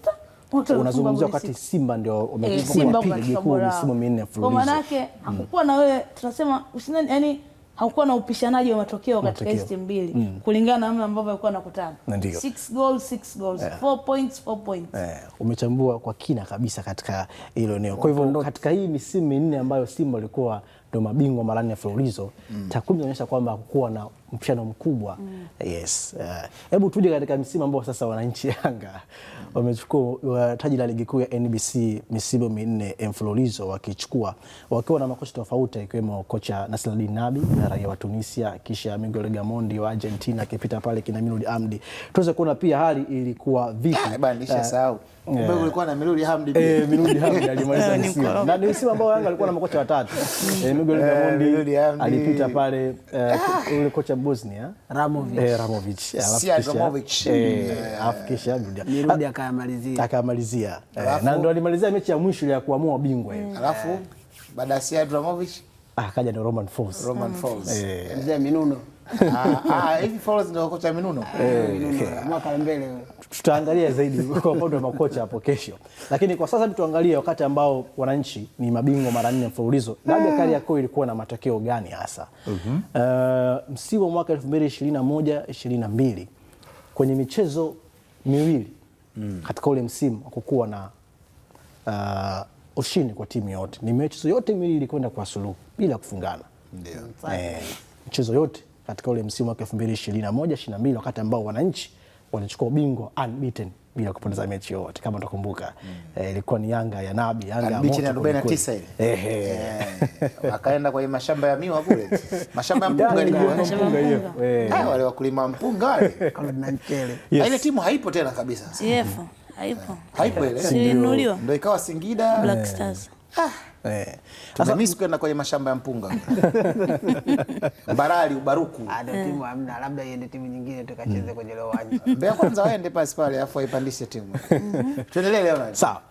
Speaker 7: wote
Speaker 2: unazungumzia wakati Simba ndio
Speaker 7: wamefunga misimu minne mfululizo. Kwa maana yake hakukuwa na wewe tunasema ushindani, yani hakukuwa na upishanaji wa matokeo katika hizo timu mbili kulingana na namna ambavyo walikuwa wanakutana. 6 goals 6 goals, 4 points 4 points.
Speaker 2: Umechambua kwa kina kabisa katika hilo eneo. Kwa hivyo katika hii misimu minne ambayo Simba walikuwa ndio mabingwa mara 4 mfululizo, takwimu zinaonyesha kwamba hakukuwa na mpishano mkubwa. Yes. Hebu tuje katika misimu ambao sasa wananchi Yanga wamechukua taji la ligi kuu ya NBC misimu minne mfululizo wakiwa na makocha tofauti, ikiwemo kocha Nasreddine Nabi na raia wa Tunisia, kisha Miguel Gamondi wa Argentina akipita pale kina Milud Hamdi. Tuweze kuona pia hali ilikuwa vipi.
Speaker 1: Bana nishasahau. Kumbe kulikuwa na Milud Hamdi pia.
Speaker 2: Milud Hamdi alimaliza msimu. Na ni msimu ambao Yanga alikuwa na makocha watatu. Miguel Gamondi alipita pale ule kocha Bosnia Ramovic. Alafu kisha
Speaker 3: Milud
Speaker 2: akamalizia. Na ndio alimalizia mechi ya mwisho ya kuamua ubingwa.
Speaker 1: Alafu baada ya Abramovich
Speaker 2: akaja na Roman Falls.
Speaker 3: Mzee Minuno.
Speaker 1: Hivi Falls ndio kocha Minuno.
Speaker 3: Mwaka mbele.
Speaker 2: Tutaangalia zaidi kwa upande wa makocha hapo kesho. Lakini kwa sasa tuangalie wakati ambao wananchi ni mabingwa mara 4 mfululizo. Dabi ya Kariakoo ilikuwa na matokeo gani hasa? Msimu wa mwaka 2021-22 kwenye michezo miwili katika ule msimu hakukuwa na ushindi kwa timu yote. Ni michezo yote miwili ilikwenda kwa suluhu bila kufungana.
Speaker 1: Ndio.
Speaker 2: Michezo yote katika ule msimu wa 2021-22 wakati ambao wananchi walichukua ubingwa unbeaten bila kupoteza mechi yote, kama utakumbuka. Ilikuwa ni Yanga ya Nabi, Yanga ya
Speaker 1: moto 49 ile. Akaenda kwa mashamba ya miwa kule. Mashamba ya mpunga ilikuwa. Wale wakulima mpunga wale.
Speaker 3: Kama na mchele.
Speaker 1: Ile timu haipo tena kabisa.
Speaker 7: CF haipo
Speaker 1: ile.
Speaker 7: Silinuliwa.
Speaker 1: Ndio ikawa Singida
Speaker 7: Black Stars.
Speaker 1: Sasa mimi kwenda kwenye mashamba ya mpunga. Barali ubaruku.
Speaker 3: Ndio timu hamna, labda iende timu nyingine tukacheze kwenye ile uwanja.
Speaker 1: Mbona kwanza waende pale afu aipandishe timu. Tuendelee leo na.
Speaker 2: Sawa.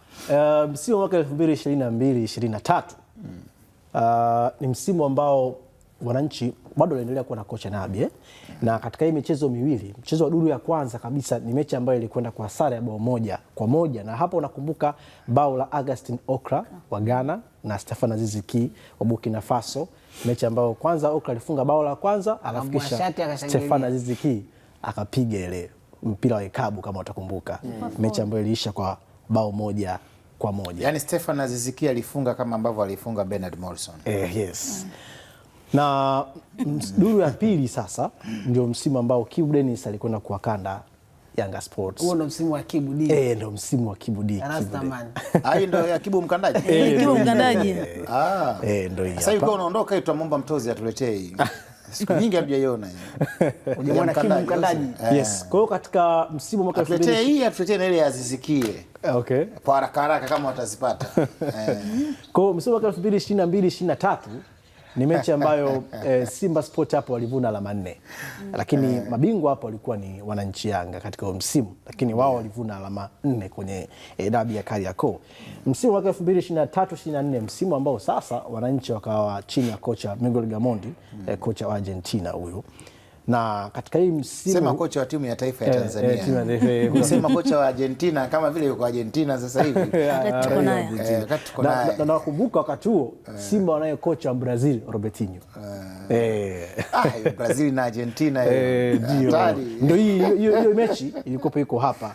Speaker 2: Msimu wa mwaka 2022-23 ni msimu ambao wananchi bado wanaendelea kuwa na kocha Nabi na katika hii michezo miwili, mchezo wa duru ya kwanza kabisa ni mechi ambayo ilikwenda kwa sare ya bao 1-1, na hapo unakumbuka bao la Augustin Okra wa Ghana na Stefan Aziz Ki wa Burkina Faso, mechi ambayo kwanza Okra alifunga bao la kwanza alafu kisha Stefan Aziz Ki akapiga ile mpira wa ikabu kama utakumbuka. Mechi ambayo iliisha kwa bao 1-1.
Speaker 1: Yaani Stefan Aziz Ki alifunga kama ambavyo alifunga Bernard Morrison.
Speaker 2: Yes. Na duru ya pili sasa ndio msimu ambao Kibu Denis alikwenda kuwakanda Yanga Sports.
Speaker 3: Huo ndo msimu wa Kibu D.
Speaker 2: Ndo msimu wa Kibu D.
Speaker 1: Hii ndo ya Kibu mkandaji.
Speaker 7: Kibu mkandaji.
Speaker 2: Ndo hii.
Speaker 1: Sasa yuko unaondoka, tutamwomba Mtozi atuletee hii. Siku nyingi hatujaiona hii.
Speaker 3: Unaona Kibu mkandaji.
Speaker 2: Yes. Kwa hiyo katika msimu mwaka 2000
Speaker 1: atuletee hii, atuletee na ile azizikie.
Speaker 2: Okay.
Speaker 1: Kwa haraka kama watazipata.
Speaker 2: Kwa hiyo msimu mwaka 2022-23 ni mechi ambayo Simba Sport hapo walivuna alama 4. Lakini mabingwa hapo walikuwa ni wananchi Yanga katika msimu, lakini wao walivuna alama 4 kwenye dabi ya Kariakoo. Msimu wa 2023-24, msimu ambao sasa wananchi wakawa chini ya kocha Miguel Gamondi, kocha wa Argentina huyo. Na katika hii msimu
Speaker 1: sema kocha wa timu ya taifa ya Tanzania. Sema kocha wa Argentina kama vile yuko Argentina sasa hivi.
Speaker 7: Tuko naye.
Speaker 2: Na nakumbuka wakati huo Simba wanaye kocha wa Brazil Robertinho.
Speaker 1: Brazil na Argentina
Speaker 2: ndio hiyo mechi ilikuwa iko hapa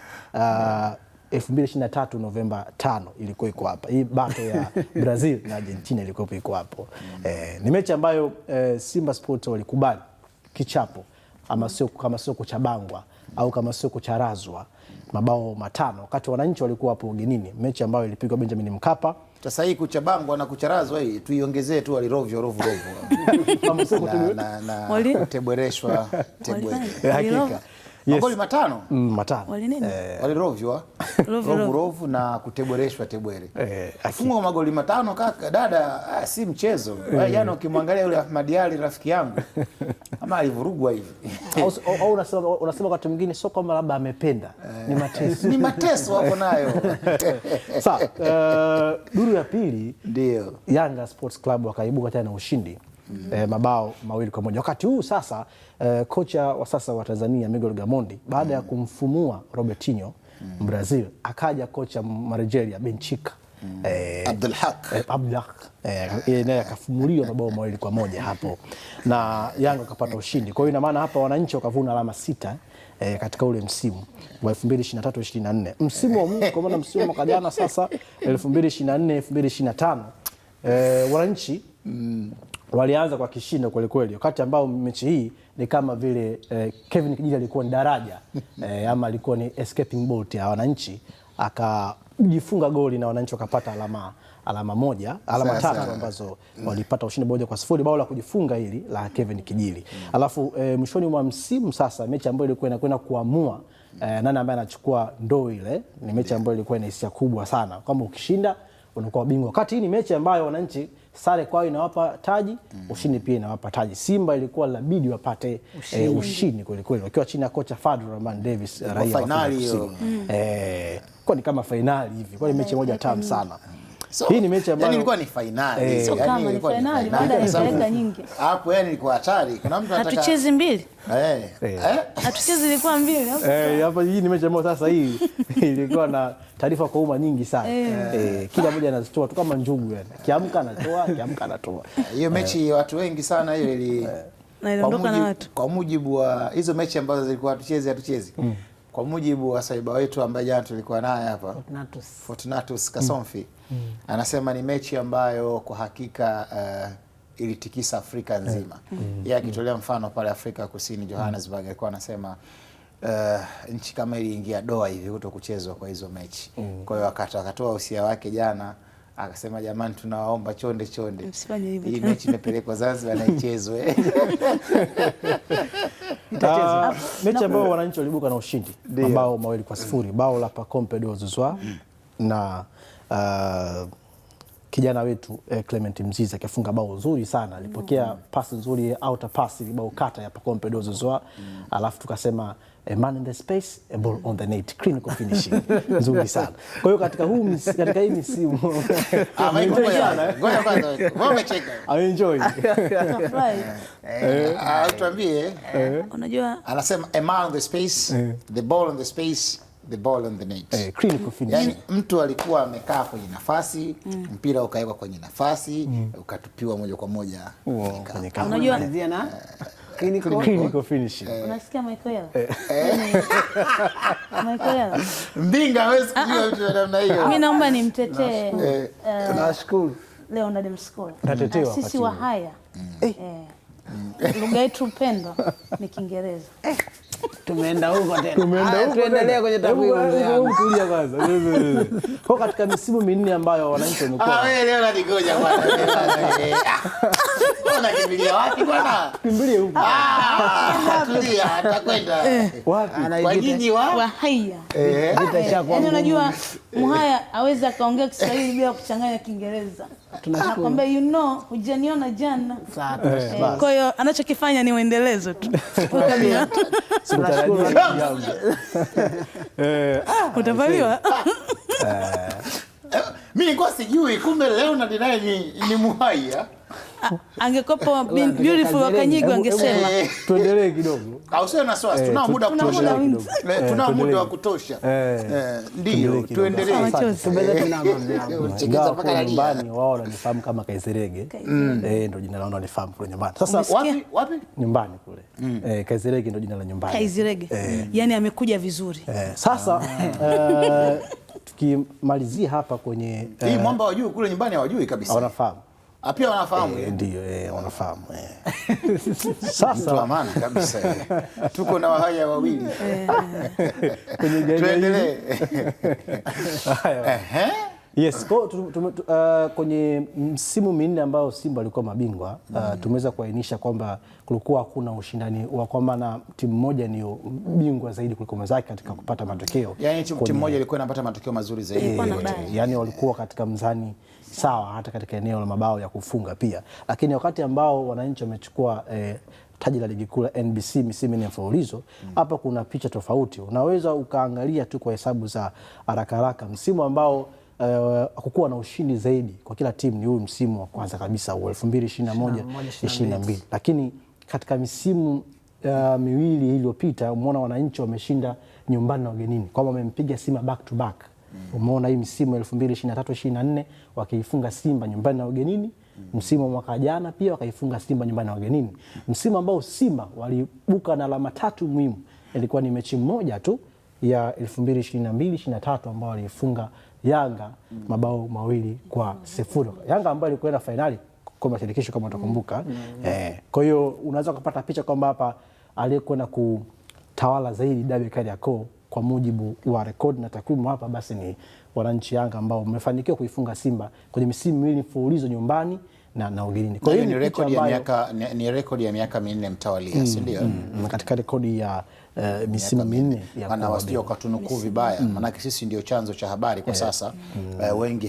Speaker 2: 2023 Novemba 5 ilikuwa iko hapa. Hii battle ya Brazil na Argentina ilikuwa iko hapo. Ni mechi ambayo Simba Sports walikubali kichapo ama sio kama sio kuchabangwa au kama sio kucharazwa mabao 5 wakati wananchi walikuwa hapo ugenini, mechi ambayo ilipigwa Benjamin Mkapa.
Speaker 1: Sasa hii kuchabangwa na kucharazwa hii tuiongezee tu alirovyo kama sio kutebwereshwa hakika. Magoli 5?
Speaker 2: 5.
Speaker 7: Wali nini?
Speaker 1: Walirovyo. Rovu na kutebwereshwa tebwere. Funga magoli 5 kaka dada, si mchezo. Jana ukimwangalia yule Ahmad Ali rafiki yangu ama alivurugwa hivi.
Speaker 2: Au unasema wakati mwingine sio kama labda amependa. Ni mateso.
Speaker 1: Ni mateso wako nayo.
Speaker 2: Sasa duru ya pili
Speaker 1: ndio
Speaker 2: Yanga Sports Club wakaibuka tena na ushindi. Mabao 2-1. Wakati huu sasa kocha wa sasa wa Tanzania Miguel Gamondi baada ya kumfumua Robertinho Brazil, akaja kocha Margeria Benchika Abdulhaq naye akafumuliwa mabao 2-1 hapo na Yanga akapata ushindi. Kwa hiyo ina maana hapa wananchi wakavuna alama 6 katika ule msimu wa 2023-24. Msimu wa mwisho kwa maana msimu mwaka jana sasa 2024-2025 wananchi walianza kwa kishindo kweli kweli, wakati ambao mechi hii ni kama vile Kevin Kijili alikuwa ni daraja ama alikuwa ni escaping boat ya wananchi, akajifunga goli na wananchi wakapata alama 3 ambazo walipata ushindi 1-0, bao la kujifunga hili la Kevin Kijili. Alafu mwishoni mwa msimu sasa mechi ambayo ilikuwa inakwenda kuamua nani ambaye anachukua ndoo ile, ni mechi ambayo ilikuwa ina hisia kubwa sana kama ukishinda unakuwa bingwa. Wakati hii ni mechi ambayo wananchi sare kwao inawapa taji, ushindi pia inawapa taji. Simba ilikuwa labidi wapate ushindi kweli kweli wakiwa chini ya kocha Fadlu Rahman Davis, raia wa finali kwa ni kama finali hivi. Kwa ni mechi moja tamu sana. So, hii ni mechi ambayo
Speaker 1: ilikuwa ni finali.
Speaker 7: So kama ni finali baada ya dakika nyingi.
Speaker 1: Hapo yani ilikuwa hatari. Kuna mtu anataka
Speaker 7: hatuchezi mbili. Hatuchezi ilikuwa 2
Speaker 2: hapa. Hii ni mechi ambayo sasa hii ilikuwa na taarifa kwa umma nyingi sana. Kila mmoja anazitoa tu kama njugu yani. Kiamka anatoa. Hiyo
Speaker 1: mechi watu wengi sana hiyo ili
Speaker 7: na iliondoka na watu.
Speaker 1: Kwa mujibu wa hizo mechi ambazo zilikuwa hatuchezi. Kwa mujibu wa saiba wetu ambaye jana tulikuwa naye hapa Fortunatus Kasomfi, anasema ni mechi ambayo kwa hakika ilitikisa Afrika nzima. Yeye akitolea mfano pale Afrika Kusini Johannesburg, alikuwa anasema nchi kama iliingia doa hivi kuto kuchezwa kwa hizo mechi. Kwa hiyo akatoa usia wake jana, akasema jamani, tunawaomba chonde hii mechi imepelekwa Zanzibar na ichezwe.
Speaker 2: Mechi ambayo wananchi walibuka na ushindi mabao 2-0, bao la Pacome Zouzoua na kijana wetu Clement Mzize akifunga bao nzuri sana, alipokea pasi nzuri outer pass, bao kata ya Pacome Zouzoua, alafu tukasema a man in the space, a ball on the net, clinical finishing nzuri sana. Kwa hiyo katika hii msimu enjoy.
Speaker 1: Tuambie,
Speaker 7: unajua
Speaker 1: anasema a man in the space, the ball on the space, the ball on the net.
Speaker 2: Clinical finishing.
Speaker 1: Yani mtu alikuwa amekaa kwenye nafasi, mpira ukawekwa kwenye nafasi, ukatupiwa moja kwa moja
Speaker 2: kwenye kama.
Speaker 7: Unajua
Speaker 3: na
Speaker 2: clinical finishing.
Speaker 7: Unasikia Michael? Michael.
Speaker 1: Mbinga hawezi kujua vitu vya namna hiyo.
Speaker 7: Mimi naomba nimtetee.
Speaker 3: Nashukuru.
Speaker 7: Leonard Mskola.
Speaker 2: Natetewa
Speaker 7: sisi wa haya. Lugha yetu pendwa ni Kiingereza.
Speaker 3: Tumeenda huko tena. Tuendelee kwenye takwimu.
Speaker 2: Tulia kwanza. Kwa katika misimu minne ambayo wananchi wamekuwa.
Speaker 1: Wewe leo unanikoja bwana. Unakimbilia wapi bwana?
Speaker 2: Kimbilie huko.
Speaker 1: Tulia, atakwenda.
Speaker 2: Wapi?
Speaker 1: Kwa nini wa?
Speaker 7: Wahaya. Yaani unajua Mhaya aweza akaongea Kiswahili bila kuchanganya Kiingereza. Anakuambia you know, hujaniona jana. Kwa hiyo anachokifanya ni uendelezo tu. Utavaliwa.
Speaker 1: Mimi nilikuwa sijui kumbe leo na dinaye ni Mhaya.
Speaker 7: Angekopa beautiful Wakanyigo angesema.
Speaker 2: Tuendelee kidogo.
Speaker 1: Au sio na swali, tunao muda wa kutosha. Tunao muda wa kutosha. Ndio, tuendelee.
Speaker 3: Tubele tunamwambia.
Speaker 2: Chekeza mpaka nyumbani wao wananifahamu kama Kaizerege. Ndio jina lao wananifahamu kule nyumbani. Sasa
Speaker 1: wapi?
Speaker 2: Nyumbani kule. Kaizerege ndio jina la nyumbani.
Speaker 7: Kaizerege. Yaani amekuja vizuri.
Speaker 2: Sasa tukimalizia hapa kwenye
Speaker 1: hii mwamba wa juu kule nyumbani hawajui kabisa.
Speaker 2: Wanafahamu.
Speaker 1: Pia wanafahamu.
Speaker 2: Ndio, wanafahamu. Sasa
Speaker 1: tuamana kabisa. Tuko na Wahaya wawili.
Speaker 2: Tuendelee. Yes, kwenye msimu minne ambao Simba alikuwa mabingwa, tumeweza kuainisha kwamba kulikuwa hakuna ushindani wa kwamba na timu moja ni bingwa zaidi kuliko mwenzake katika kupata matokeo.
Speaker 1: Yaani timu moja ilikuwa inapata matokeo mazuri zaidi.
Speaker 2: Yaani walikuwa katika mzani sawa hata katika eneo la mabao ya kufunga pia. Lakini wakati ambao wananchi wamechukua taji la ligi kuu la NBC misimu minne mfululizo, hapa kuna picha tofauti. Unaweza ukaangalia tu kwa hesabu za haraka msimu ambao hakukuwa na ushindi zaidi kwa kila timu ni huu msimu wa kwanza kabisa 2021-22. Lakini katika misimu miwili iliyopita umeona wananchi wameshinda nyumbani na ugenini, kwamba wamempiga Simba back to back. Umeona hii msimu 2023-24 wakiifunga Simba nyumbani na ugenini. Msimu wa mwaka jana pia wakaifunga Simba nyumbani na ugenini. Msimu ambao Simba walibuka na alama 3 muhimu ilikuwa ni mechi moja tu ya 2022-23 ambao walifunga Yanga mabao 2-0. Yanga ambayo ilikuwa na finali kwa mashirikisho kama utakumbuka. Kwa hiyo unaweza kupata picha kwamba hapa aliyekwenda kutawala zaidi dabi Kariakoo kwa mujibu wa rekodi na takwimu hapa basi ni wananchi Yanga ambao wamefanikiwa kuifunga Simba kwenye misimu miwili mfululizo nyumbani na ugenini. Kwa hiyo
Speaker 1: ni rekodi ya miaka minne mtawalia, si ndio?
Speaker 2: Katika rekodi ya misimu minne ya
Speaker 1: maana wasio katunukuu vibaya, maana sisi ndio chanzo cha habari kwa sasa. Wengi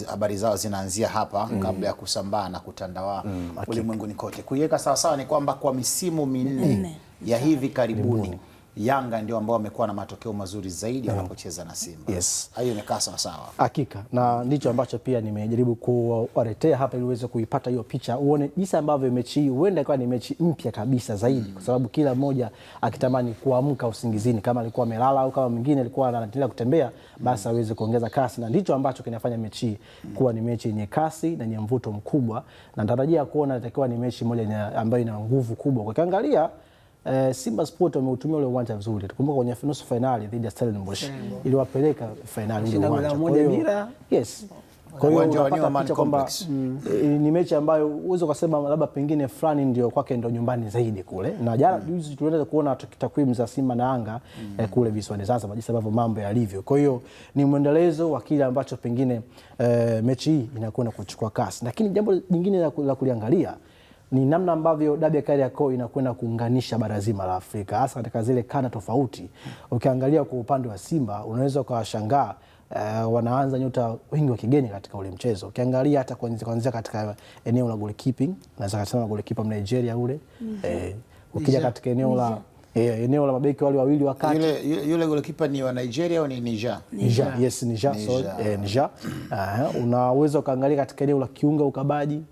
Speaker 1: habari zao zinaanzia hapa kabla ya kusambaa na kutandawa ulimwenguni kote. Kuiweka sawa sawa ni kwamba kwa misimu minne ya hivi karibuni Yanga ndio ambao wamekuwa na matokeo mazuri zaidi wanapocheza na Simba. Hayo imekaa sawa sawa.
Speaker 2: Hakika. Na ndicho ambacho pia nimejaribu kuwaletea hapa ili uweze kuipata hiyo picha. Uone jinsi ambavyo mechi hii huenda ikawa ni mechi mpya kabisa zaidi kwa sababu kila mmoja akitamani kuamka usingizini, kama alikuwa amelala au kama mwingine alikuwa anaendelea kutembea basi aweze kuongeza kasi, na ndicho ambacho kinafanya mechi kuwa ni mechi yenye kasi na yenye mvuto mkubwa, na natarajia kuona itakuwa ni mechi moja ambayo ina nguvu kubwa. Ukiangalia Simba Sport wameutumia ule uwanja vizuri. Tukumbuka kwenye nusu finali dhidi ya Stellenbosch iliwapeleka finali ule uwanja. Yes. Kwa hiyo unapata picha kwamba ni mechi ambayo uwezo kusema labda pengine fulani ndio kwake ndio nyumbani zaidi kule. Na jana juzi tuliweza kuona takwimu za Simba na Yanga kule visiwani Zanzibar jinsi ambavyo mambo yalivyo. Kwa hiyo ni mwendelezo wa kile ambacho pengine mechi hii inakwenda kuchukua kasi. Lakini jambo lingine la kuliangalia ni namna ambavyo dabi ya Kariakoo inakwenda kuunganisha bara zima la Afrika hasa katika zile kanda tofauti. Ukiangalia kwa upande wa Simba unaweza ukawashangaa wanaanza nyota wengi wa kigeni katika ule mchezo. Ukiangalia hata kuanzia katika eneo la goalkeeping, naweza kusema goalkeeper Nigeria ule. Ukija katika eneo la mabeki wale wawili wa kati.
Speaker 1: Yule goalkeeper ni wa Nigeria au ni Niger?
Speaker 2: Yes, Niger. Niger. Unaweza ukaangalia katika eneo la kiunga ukabaji,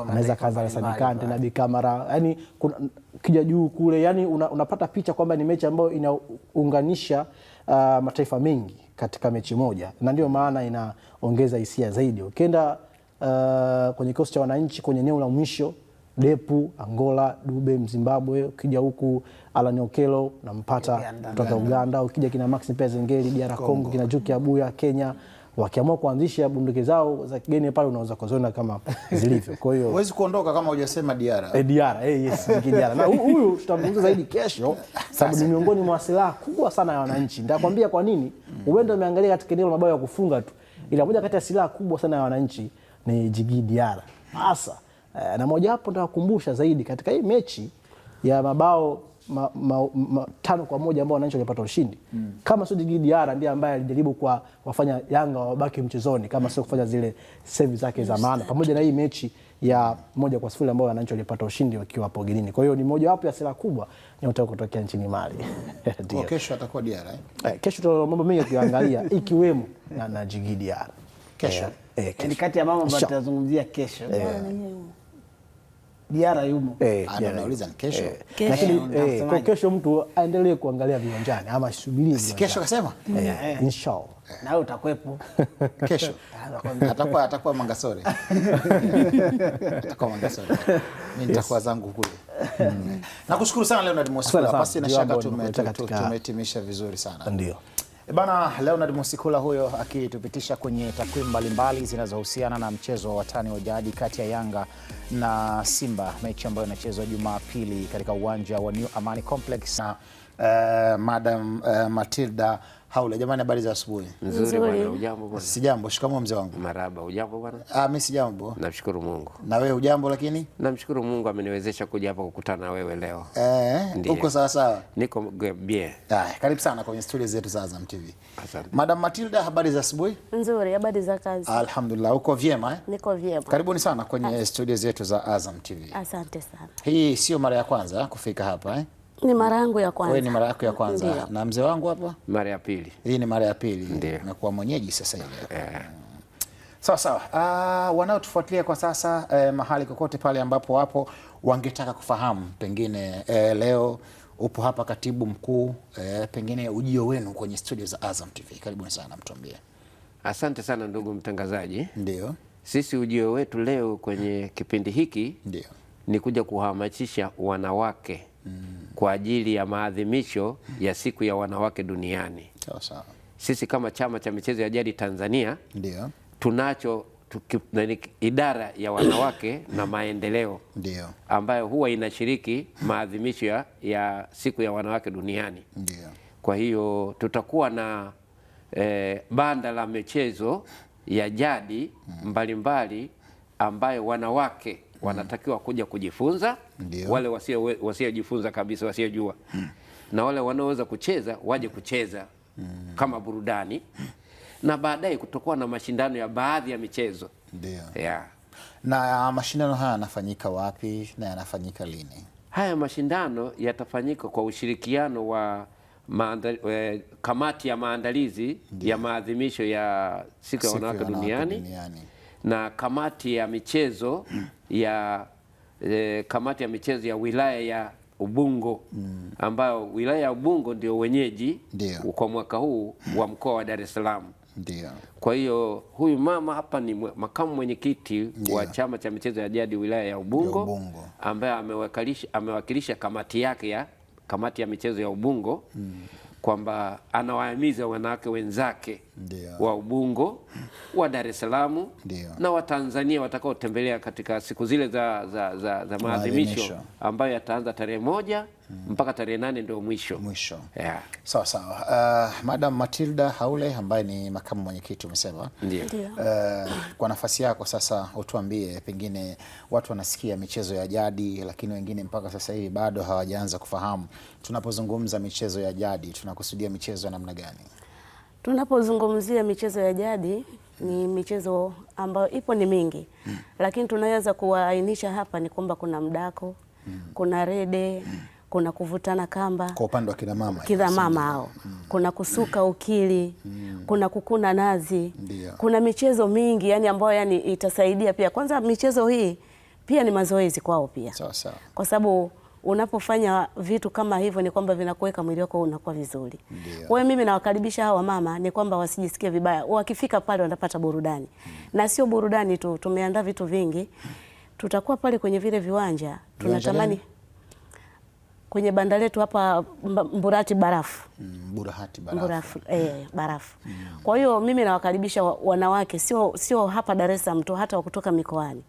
Speaker 2: anaweza kaanza Sami Kante na Bikamara. Yaani kija juu kule, yani unapata picha kwamba ni mechi ambayo inaunganisha mataifa mengi katika mechi moja, na ndio maana inaongeza hisia zaidi. Ukienda kwenye kikosi cha wananchi kwenye eneo la mwisho, Depu, Angola, Dube, Zimbabwe, ukija huku Alan Okello nampata kutoka Uganda, ukija kina Maxi Pezengeli DR Congo, kina Juki Abuya Kenya, wakiamua kuanzisha bunduki zao za kigeni pale unaweza kuziona kama zilivyo. Kwa hiyo
Speaker 1: huwezi kuondoka kama hujasema Diarra.
Speaker 2: Diarra, yes, Diarra. Na huyu tutamzungumza zaidi kesho sababu ni miongoni mwa silaha kubwa sana ya wananchi. Nitakwambia kwa nini. Uende umeangalia katika eneo la mabao ya kufunga tu. Ila moja kati ya silaha kubwa sana ya wananchi ni Djigui Diarra. Hasa na moja hapo nitakukumbusha zaidi katika hii mechi ya mabao 5-1 ambao wananchi walipata ushindi. Kama sio Djigui Diarra ndiye ambaye alijaribu kwa wafanya Yanga wabaki mchezoni kama sio kufanya zile save zake za maana, pamoja na hii mechi ya 1-0 ambao wananchi walipata ushindi wakiwa hapo ugenini. Kwa hiyo ni moja wapo ya silaha kubwa nyota kutokea nchini Mali.
Speaker 1: Kwa kesho atakuwa Diarra.
Speaker 2: Kesho tuna mambo mengi kuangalia ikiwemo na Djigui Diarra.
Speaker 1: Kesho.
Speaker 3: Ni kati ya mambo ambayo tutazungumzia kesho. Diarra yumo.
Speaker 1: Anauliza ni kesho.
Speaker 2: Lakini kwa kesho mtu aendelee kuangalia viwanjani ama subirie viwanjani.
Speaker 1: Kesho kasema?
Speaker 2: Inshallah.
Speaker 3: Na wewe utakuepo
Speaker 1: kesho. Atakuwa Mangasore. Atakuwa Mangasore. Mimi nitakuwa zangu kule. Nakushukuru sana Leonard Mwesikula. Basi na shaka tumehitimisha vizuri sana.
Speaker 2: Ndio.
Speaker 1: Bana, Leonard Mwesikula huyo akitupitisha kwenye takwimu mbalimbali zinazohusiana na mchezo wa watani wa jadi kati ya Yanga na Simba, mechi ambayo inachezwa Jumapili katika uwanja wa New Amani Complex na Madam Matilda Haule. Jamani, habari za asubuhi.
Speaker 8: Nzuri bwana, hujambo bwana?
Speaker 1: Sijambo, shikamoo mzee wangu.
Speaker 8: Marhaba, hujambo bwana?
Speaker 1: Mimi sijambo.
Speaker 8: Namshukuru Mungu.
Speaker 1: Na wewe hujambo lakini?
Speaker 8: Namshukuru Mungu ameniwezesha kuja hapa kukutana na wewe leo.
Speaker 1: Uko sawa sawa?
Speaker 8: Niko bien.
Speaker 1: Karibu sana kwenye studio zetu za Azam TV.
Speaker 8: Asante.
Speaker 1: Madam Matilda, habari za asubuhi?
Speaker 9: Nzuri, habari za kazi?
Speaker 1: Alhamdulillah, uko vyema?
Speaker 9: Niko vyema.
Speaker 1: Karibuni sana kwenye studio zetu za Azam TV.
Speaker 9: Asante sana.
Speaker 1: Hii sio mara ya kwanza kufika hapa
Speaker 9: Ni mara yangu ya kwanza.
Speaker 1: Wewe ni mara yako ya kwanza.
Speaker 9: Ndiyo.
Speaker 1: Na mzee wangu hapa?
Speaker 8: Mara ya pili.
Speaker 1: Hii ni mara ya pili. Nakuwa mwenyeji sasa hivi. Sawa sawa. Wanaotufuatilia kwa sasa mahali kokote pale ambapo wapo wangetaka kufahamu pengine leo upo hapa katibu mkuu, pengine ujio wenu kwenye studio za Azam TV. Karibuni sana, mtuambie.
Speaker 8: Asante sana ndugu mtangazaji.
Speaker 1: Ndio.
Speaker 8: Sisi ujio wetu leo kwenye kipindi hiki
Speaker 1: ndio
Speaker 8: ni kuja kuhamasisha wanawake kwa ajili ya maadhimisho ya siku ya wanawake duniani.
Speaker 1: Sawa sawa.
Speaker 8: Sisi kama chama cha michezo ya jadi Tanzania
Speaker 1: ndio
Speaker 8: tunacho idara ya wanawake na maendeleo
Speaker 1: ndio
Speaker 8: ambayo huwa inashiriki maadhimisho ya siku ya wanawake duniani.
Speaker 1: Ndio.
Speaker 8: Kwa hiyo tutakuwa na banda la michezo ya jadi mbalimbali ambayo wanawake wanatakiwa kuja kujifunza.
Speaker 1: Ndiyo.
Speaker 8: Wale wasiojifunza kabisa, wasiojua na wale wanaoweza kucheza waje kucheza kama burudani na baadaye kutokuwa na mashindano ya baadhi ya michezo.
Speaker 1: Ndio.
Speaker 8: Yeah.
Speaker 1: Na mashindano haya yanafanyika wapi na yanafanyika lini?
Speaker 8: Haya mashindano yatafanyika kwa ushirikiano wa kamati ya maandalizi ya maadhimisho ya siku ya wanawake duniani na kamati ya michezo ya kamati ya michezo ya wilaya ya Ubungo ambayo wilaya ya Ubungo ndio wenyeji kwa mwaka huu wa mkoa wa Dar es Salaam.
Speaker 1: Ndio.
Speaker 8: Kwa hiyo huyu mama hapa ni makamu mwenyekiti wa chama cha michezo ya jadi wilaya ya Ubungo, ambaye amewakilisha kamati yake ya kamati ya michezo ya Ubungo kwamba anawahimiza wanawake wenzake wa Ubungo, wa Dar es Salaam na wa Tanzania watakao tembelea katika siku zile za maadhimisho ambayo yataanza tarehe 1 mpaka tarehe 8 ndio mwisho. Yeah.
Speaker 1: Sawa sawa. Madam Matilda Haule ambaye ni makamu mwenyekiti umesema.
Speaker 8: Ndio.
Speaker 1: Kwa nafasi yako sasa utuambie, pengine watu wanasikia michezo ya jadi lakini wengine mpaka sasa hivi bado hawajaanza kufahamu. Tunapozungumza michezo ya jadi tunakusudia michezo ya namna gani?
Speaker 9: Tunapozungumzia michezo ya jadi ni michezo ambayo ipo ni mingi. Lakini tunaweza kuainisha hapa ni kwamba kuna mdako, kuna rede, kuna kuvutana kamba.
Speaker 1: Kwa upande wa kina mama
Speaker 9: hao. Kuna kusuka ukili, kuna kukuna nazi.
Speaker 1: Ndiyo.
Speaker 9: Kuna michezo mingi yani ambayo yani itasaidia pia. Kwanza michezo hii pia ni mazoezi kwao pia.
Speaker 1: Sawa sawa.
Speaker 9: Kwa sababu unapofanya vitu kama hivyo ni kwamba vinakuweka mwili wako unakuwa vizuri. Kwa hiyo mimi nawakaribisha hawa mama ni kwamba wasijisikie vibaya. Wakifika pale wanapata burudani. Na sio burudani tu, tumeandaa vitu vingi. Tutakuwa pale kwenye vile viwanja. Tunatamani kwenye banda letu hapa Mburahati Barafu. Barafu. Kwa hiyo mimi nawakaribisha wanawake sio hapa Dar es Salaam tu, hata kutoka mikoani.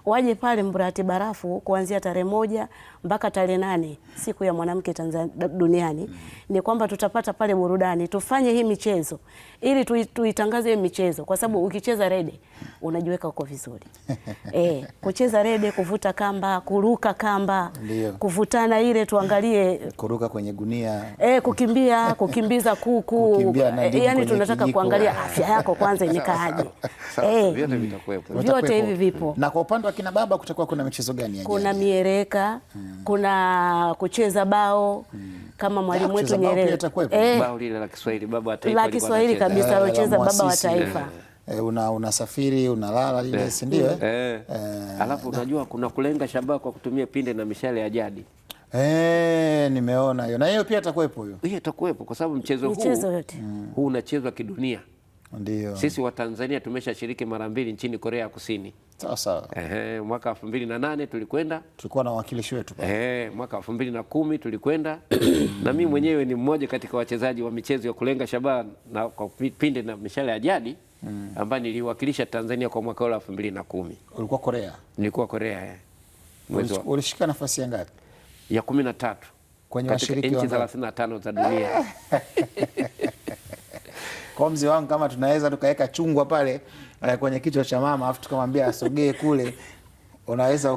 Speaker 9: Waje pale Mburahati Barafu kuanzia tarehe 1 mpaka tarehe 8 siku ya mwanamke Tanzania duniani. Ni kwamba tutapata pale burudani, tufanye hii michezo ili tuitangaze hii michezo, kwa sababu ukicheza rede unajiweka uko vizuri. Kucheza rede, kuvuta kamba, kuruka kamba, kuvutana ile tuangalie,
Speaker 1: kuruka kwenye gunia,
Speaker 9: kukimbiza kuku, yani tunataka kuangalia afya yako kwanza imekaaje.
Speaker 8: Vyote vitakuwepo.
Speaker 9: Vyote hivi vipo.
Speaker 1: Na kwa upande wa kina baba kutakuwa kuna michezo gani ya jadi?
Speaker 9: Kuna miereka, kuna kucheza bao kama mwalimu wetu Nyerere.
Speaker 8: Bao lile la Kiswahili baba wa taifa.
Speaker 9: La Kiswahili kabisa alocheza baba wa taifa.
Speaker 1: Unasafiri unalala lile, si ndio?
Speaker 8: Alafu unajua kuna kulenga shabaha kwa kutumia pinde na mishale ya jadi.
Speaker 1: Nimeona hiyo. Na hiyo pia itakuwepo hiyo.
Speaker 8: Hiyo itakuwepo kwa sababu mchezo huu unachezwa kidunia.
Speaker 1: Ndio.
Speaker 8: Sisi wa Tanzania tumeshashiriki mara 2 nchini Korea Kusini.
Speaker 1: Sawa.
Speaker 8: Mwaka 2008 tulikwenda.
Speaker 1: Tulikuwa na wawakilishi wetu pale.
Speaker 8: Mwaka 2010 tulikwenda. Na mimi mwenyewe ni mmoja katika wachezaji wa michezo ya kulenga shabaha na kwa pinde na mishale ya jadi ambaye niliwakilisha Tanzania kwa mwaka wa 2010.
Speaker 1: Ulikuwa Korea?
Speaker 8: Nilikuwa Korea.
Speaker 1: Ulishika nafasi ya ngapi?
Speaker 8: Ya 13
Speaker 1: kwenye
Speaker 8: washiriki nchi 35 za dunia.
Speaker 1: Kwa mzee wangu, kama tunaweza tukaweka chungwa pale kwenye kichwa cha mama afu tukamwambia asogee kule, unaweza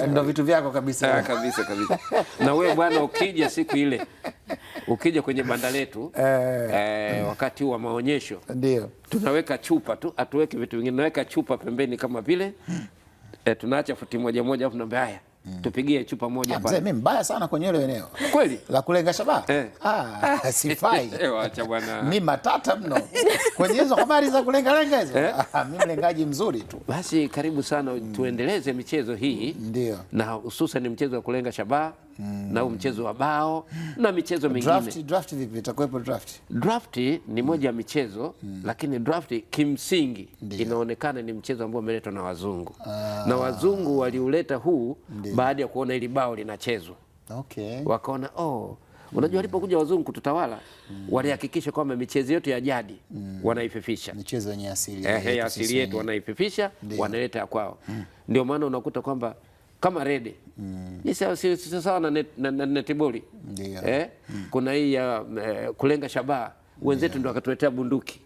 Speaker 1: ndio vitu vyako kabisa.
Speaker 8: Kabisa. Na wewe bwana, ukija siku ile, ukija kwenye banda letu wakati wa maonyesho,
Speaker 1: ndio
Speaker 8: tunaweka chupa tu, atuweke vitu vingine, tunaweka chupa pembeni kama vile tunaacha futi moja afu tunaambia haya tupigie chupa moja pale.
Speaker 1: Mimi mbaya sana kwenye ile eneo.
Speaker 8: Kweli?
Speaker 1: La kulenga shabaha? Sifai.
Speaker 8: Acha bwana.
Speaker 1: Mimi matata mno. Kwenye hizo habari za kulenga hizo. Mimi mlengaji mzuri tu.
Speaker 8: Basi karibu sana tuendeleze michezo hii.
Speaker 1: Ndio.
Speaker 8: Na hususan mchezo wa kulenga shabaha na mchezo wa bao na michezo mingine.
Speaker 1: Draft vipi? Itakuwepo draft?
Speaker 8: Draft ni moja ya michezo lakini draft kimsingi inaonekana ni mchezo ambao umeletwa na wazungu. Na wazungu waliuleta huu baada ya kuona ili bao linachezwa. Wakaona unajua walipokuja wazungu kututawala walihakikisha kwamba michezo yote ya jadi wanaififisha.
Speaker 1: Michezo yenye asili
Speaker 8: asili yetu wanaififisha, wanaleta ya kwao. Ndio maana unakuta kwamba kama rede ni sawa na netiboli. Kuna hii ya kulenga shabaha, wenzetu ndio wakatuletea bunduki.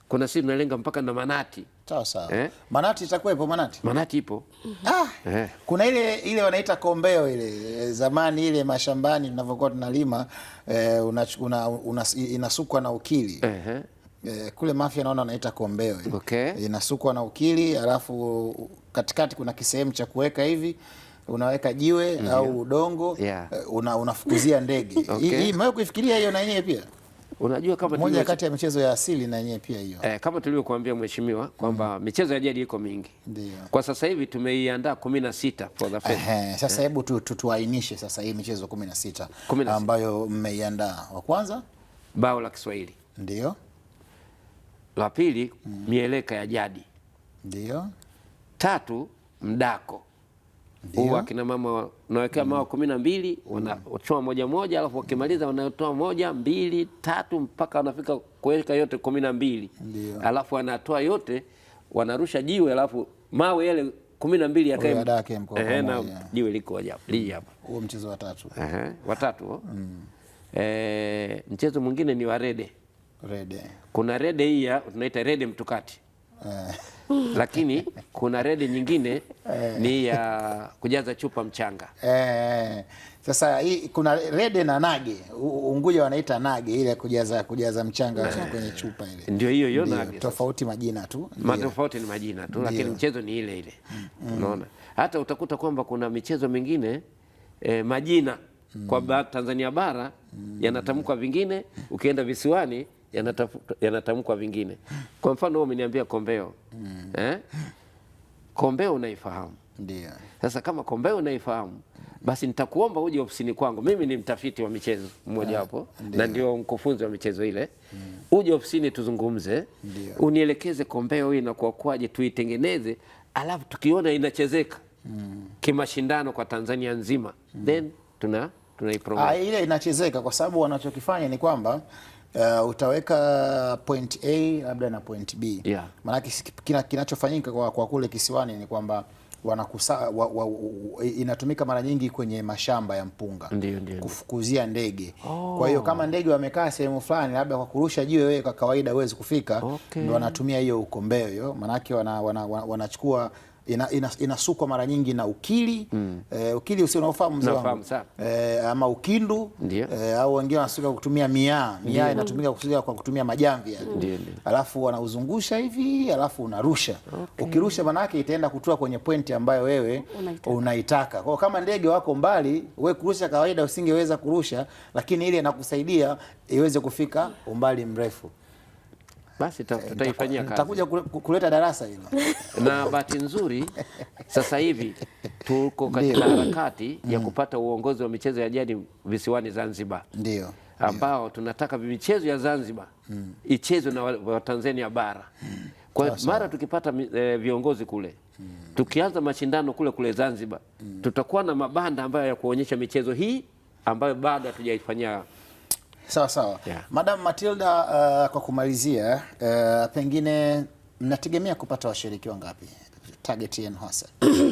Speaker 8: Kuna sisi tunalenga mpaka na manati.
Speaker 1: Sawa. Manati itakuwepo?
Speaker 8: Manati ipo.
Speaker 1: Kuna ile wanaita kombeo ile zamani ile mashambani tunavyokuwa tunalima, inasukwa na ukili. Kule Mafia naona wanaita kombeo ile. Inasukwa na ukili, alafu katikati kuna kisehemu cha kuweka hivi, unaweka jiwe au udongo, unafukuzia ndege. Hii mwe kufikiria hiyo na yenyewe pia.
Speaker 8: Unajua kama
Speaker 1: moja kati ya michezo ya asili na yenyewe pia hiyo.
Speaker 8: Kama tulivyokuambia mheshimiwa kwamba michezo ya jadi iko mingi. Kwa sasa hivi tumeiandaa 16 for the first.
Speaker 1: Sasa hebu tuainishe sasa hii michezo 16 ambayo mmeiandaa. Wa kwanza
Speaker 8: bao la Kiswahili.
Speaker 1: Ndio.
Speaker 8: La pili mieleka ya jadi.
Speaker 1: Ndio.
Speaker 8: 3 mdako. Huwa kina mama wanawekea mawe 12, wanatoa moja alafu wakimaliza wanatoa 1, 2, 3 mpaka wanafika kuweka yote 12. Alafu wanatoa yote, wanarusha jiwe alafu mawe yale 12 yakae na jiwe liko hapa.
Speaker 1: Huo mchezo wa 3.
Speaker 8: Wa 3. Mchezo mwingine ni wa rede. Kuna rede hii tunaita rede mtukati. Lakini kuna rede nyingine ni ya kujaza chupa mchanga.
Speaker 1: Sasa hii kuna rede na nage. Unguja wanaita nage ile kujaza mchanga kwenye chupa ile.
Speaker 8: Ndio hiyo nage.
Speaker 1: Tofauti majina tu.
Speaker 8: Tofauti ni majina tu, lakini mchezo ni ile. Unaona? Hata utakuta kwamba kuna michezo mingine majina kwa Tanzania bara yanatamkwa vingine, ukienda visiwani yanatamkwa vingine. Kwa mfano wewe umeniambia kombeo. Kombeo unaifahamu.
Speaker 1: Ndio.
Speaker 8: Sasa kama kombeo unaifahamu, basi nitakuomba uje ofisini kwangu. Mimi ni mtafiti wa michezo mmoja hapo na ndio mkufunzi wa michezo ile. Uje ofisini tuzungumze. Unielekeze kombeo hii inakuwa kwaje, tuitengeneze, alafu tukiona inachezeka kimashindano kwa Tanzania nzima, then tunaipromote.
Speaker 1: Ile inachezeka kwa sababu wanachokifanya ni kwamba utaweka point A labda na point B.
Speaker 8: Yeah.
Speaker 1: Maana kinachofanyika kwa kule kisiwani ni kwamba inatumika mara nyingi kwenye mashamba ya mpunga kufukuzia ndege. Kwa hiyo kama ndege wamekaa sehemu fulani labda kwa kurusha jiwe, wewe kwa kawaida huwezi kufika, ndio wanatumia hiyo ukombeo hiyo, manake wanachukua inasukwa mara nyingi na ukili. Ukili usio unaofahamu mzee wangu, ama ukindu, au wengine wanasuka kutumia miaa. Miaa inatumika kusudia kwa kutumia majamvi yani. Alafu wanauzungusha hivi, alafu unarusha. Ukirusha manake itaenda kutua kwenye pointi ambayo wewe unaitaka. Kwa kama ndege wako mbali, wewe kurusha kawaida usingeweza kurusha, lakini ile inakusaidia iweze kufika umbali mrefu.
Speaker 8: Basi tutaifanyia kazi.
Speaker 1: Tutakuja kuleta darasa hilo.
Speaker 8: Na bahati nzuri sasa hivi tuko katika harakati ya kupata uongozi wa michezo ya jadi visiwani Zanzibar.
Speaker 1: Ndio.
Speaker 8: Ambao tunataka michezo ya Zanzibar ichezwe na Watanzania bara. Kwa mara tukipata viongozi kule, tukianza mashindano kule Zanzibar, tutakuwa na mabanda ambayo ya kuonyesha michezo hii ambayo bado hatujaifanyia.
Speaker 1: Sawa. Yeah. Madam Matilda, kwa kumalizia, pengine mnategemea kupata washiriki wangapi? Target yenu hasa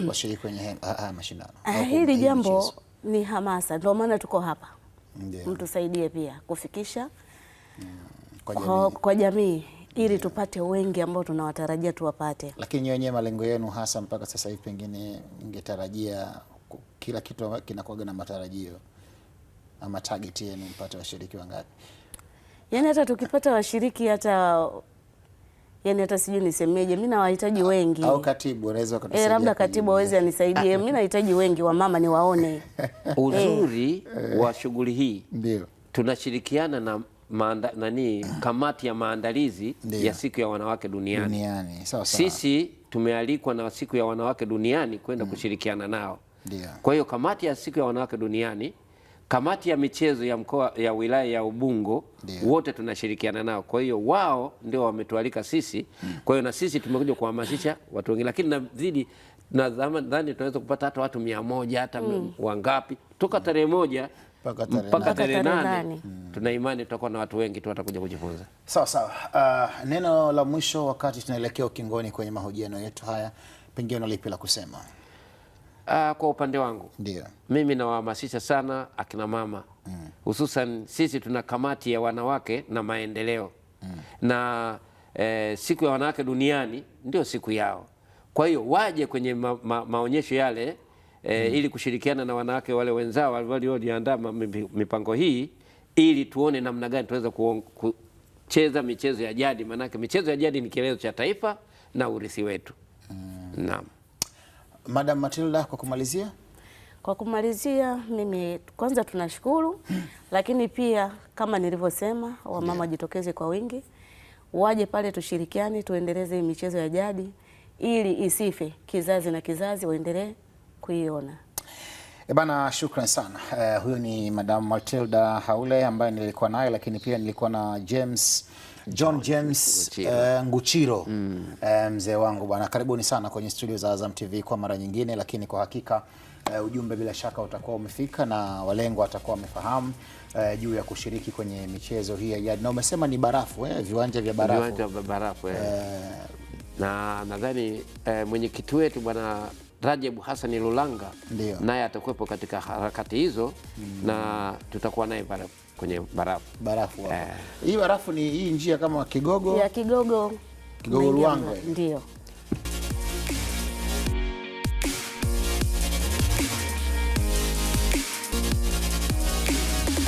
Speaker 1: washiriki kwenye mashindano.
Speaker 9: Hili jambo ni hamasa, ndio maana tuko hapa. Mtusaidie pia kufikisha kwa jamii ili tupate wengi ambao tunawatarajia tuwapate.
Speaker 1: Lakini wenyewe malengo yenu hasa mpaka sasa hivi, pengine ingetarajia kila kitu kinakuwa na matarajio, ama target yenu mpate washiriki wangapi?
Speaker 9: Yani hata tukipata washiriki hata sijui nisemeje, mimi nawahitaji wengi.
Speaker 1: Au katibu unaweza kutusaidia?
Speaker 9: Labda katibu aweze anisaidie. Mimi nahitaji wengi wa mama niwaone.
Speaker 8: Uzuri wa shughuli hii
Speaker 1: ndio
Speaker 8: tunashirikiana na kamati ya maandalizi ya siku ya wanawake duniani.
Speaker 1: Sawa.
Speaker 8: Sisi tumealikwa na siku ya wanawake duniani kwenda kushirikiana nao. Kwa hiyo kamati ya siku ya wanawake duniani, kamati ya michezo ya mkoa ya wilaya ya Ubungo, wote tunashirikiana nao. Kwa hiyo wao ndio wametualika sisi. Kwa hiyo na sisi tumekuja kuhamasisha watu wengine, lakini nadhani tunaweza kupata hata watu 100 hata wangapi toka tarehe 1 mpaka tarehe 8. Tuna imani tutakuwa na watu wengi tu watakuja kujifunza.
Speaker 1: Sawa. Neno la mwisho wakati tunaelekea ukingoni kwenye mahojiano yetu haya, pengine lipi la kusema?
Speaker 8: Kwa upande wangu mimi nawahamasisha sana akina mama, hususan sisi tuna kamati ya wanawake na maendeleo, na siku ya wanawake duniani ndio siku yao. Kwa hiyo waje kwenye maonyesho yale ili kushirikiana na wanawake wale wenzao walioandaa mipango hii, ili tuone namna gani tunaweza kucheza michezo ya jadi, maanake michezo ya jadi ni kielezo cha taifa na urithi wetu. Naam.
Speaker 1: Madam Matilda, kwa kumalizia?
Speaker 9: Kwa kumalizia, mimi kwanza tunashukuru, lakini pia kama nilivyosema, wamama wajitokeze kwa wingi, waje pale tushirikiane, tuendeleze michezo ya jadi ili isife, kizazi na kizazi waendelee kuiona.
Speaker 1: Bana, shukran sana. Huyo ni Madam Matilda Haule ambaye nilikuwa naye, lakini pia nilikuwa na John James Nguchiro. Mzee wangu bwana, karibuni sana kwenye studio za Azam TV kwa mara nyingine, lakini kwa hakika ujumbe bila shaka utakuwa umefika na walengwa watakuwa wamefahamu juu ya kushiriki kwenye michezo hii ya jadi. Na umesema ni barafu, viwanja vya barafu.
Speaker 8: Viwanja vya barafu. Na nadhani mwenyekiti wetu bwana Rajabu Hassan Lulanga naye atakuwepo katika harakati hizo, na tutakuwa naye kwenye barafu.
Speaker 1: Hii barafu ni hii njia kama Kigogo
Speaker 9: ya Kigogo
Speaker 1: Ruangwa.
Speaker 9: Ndio.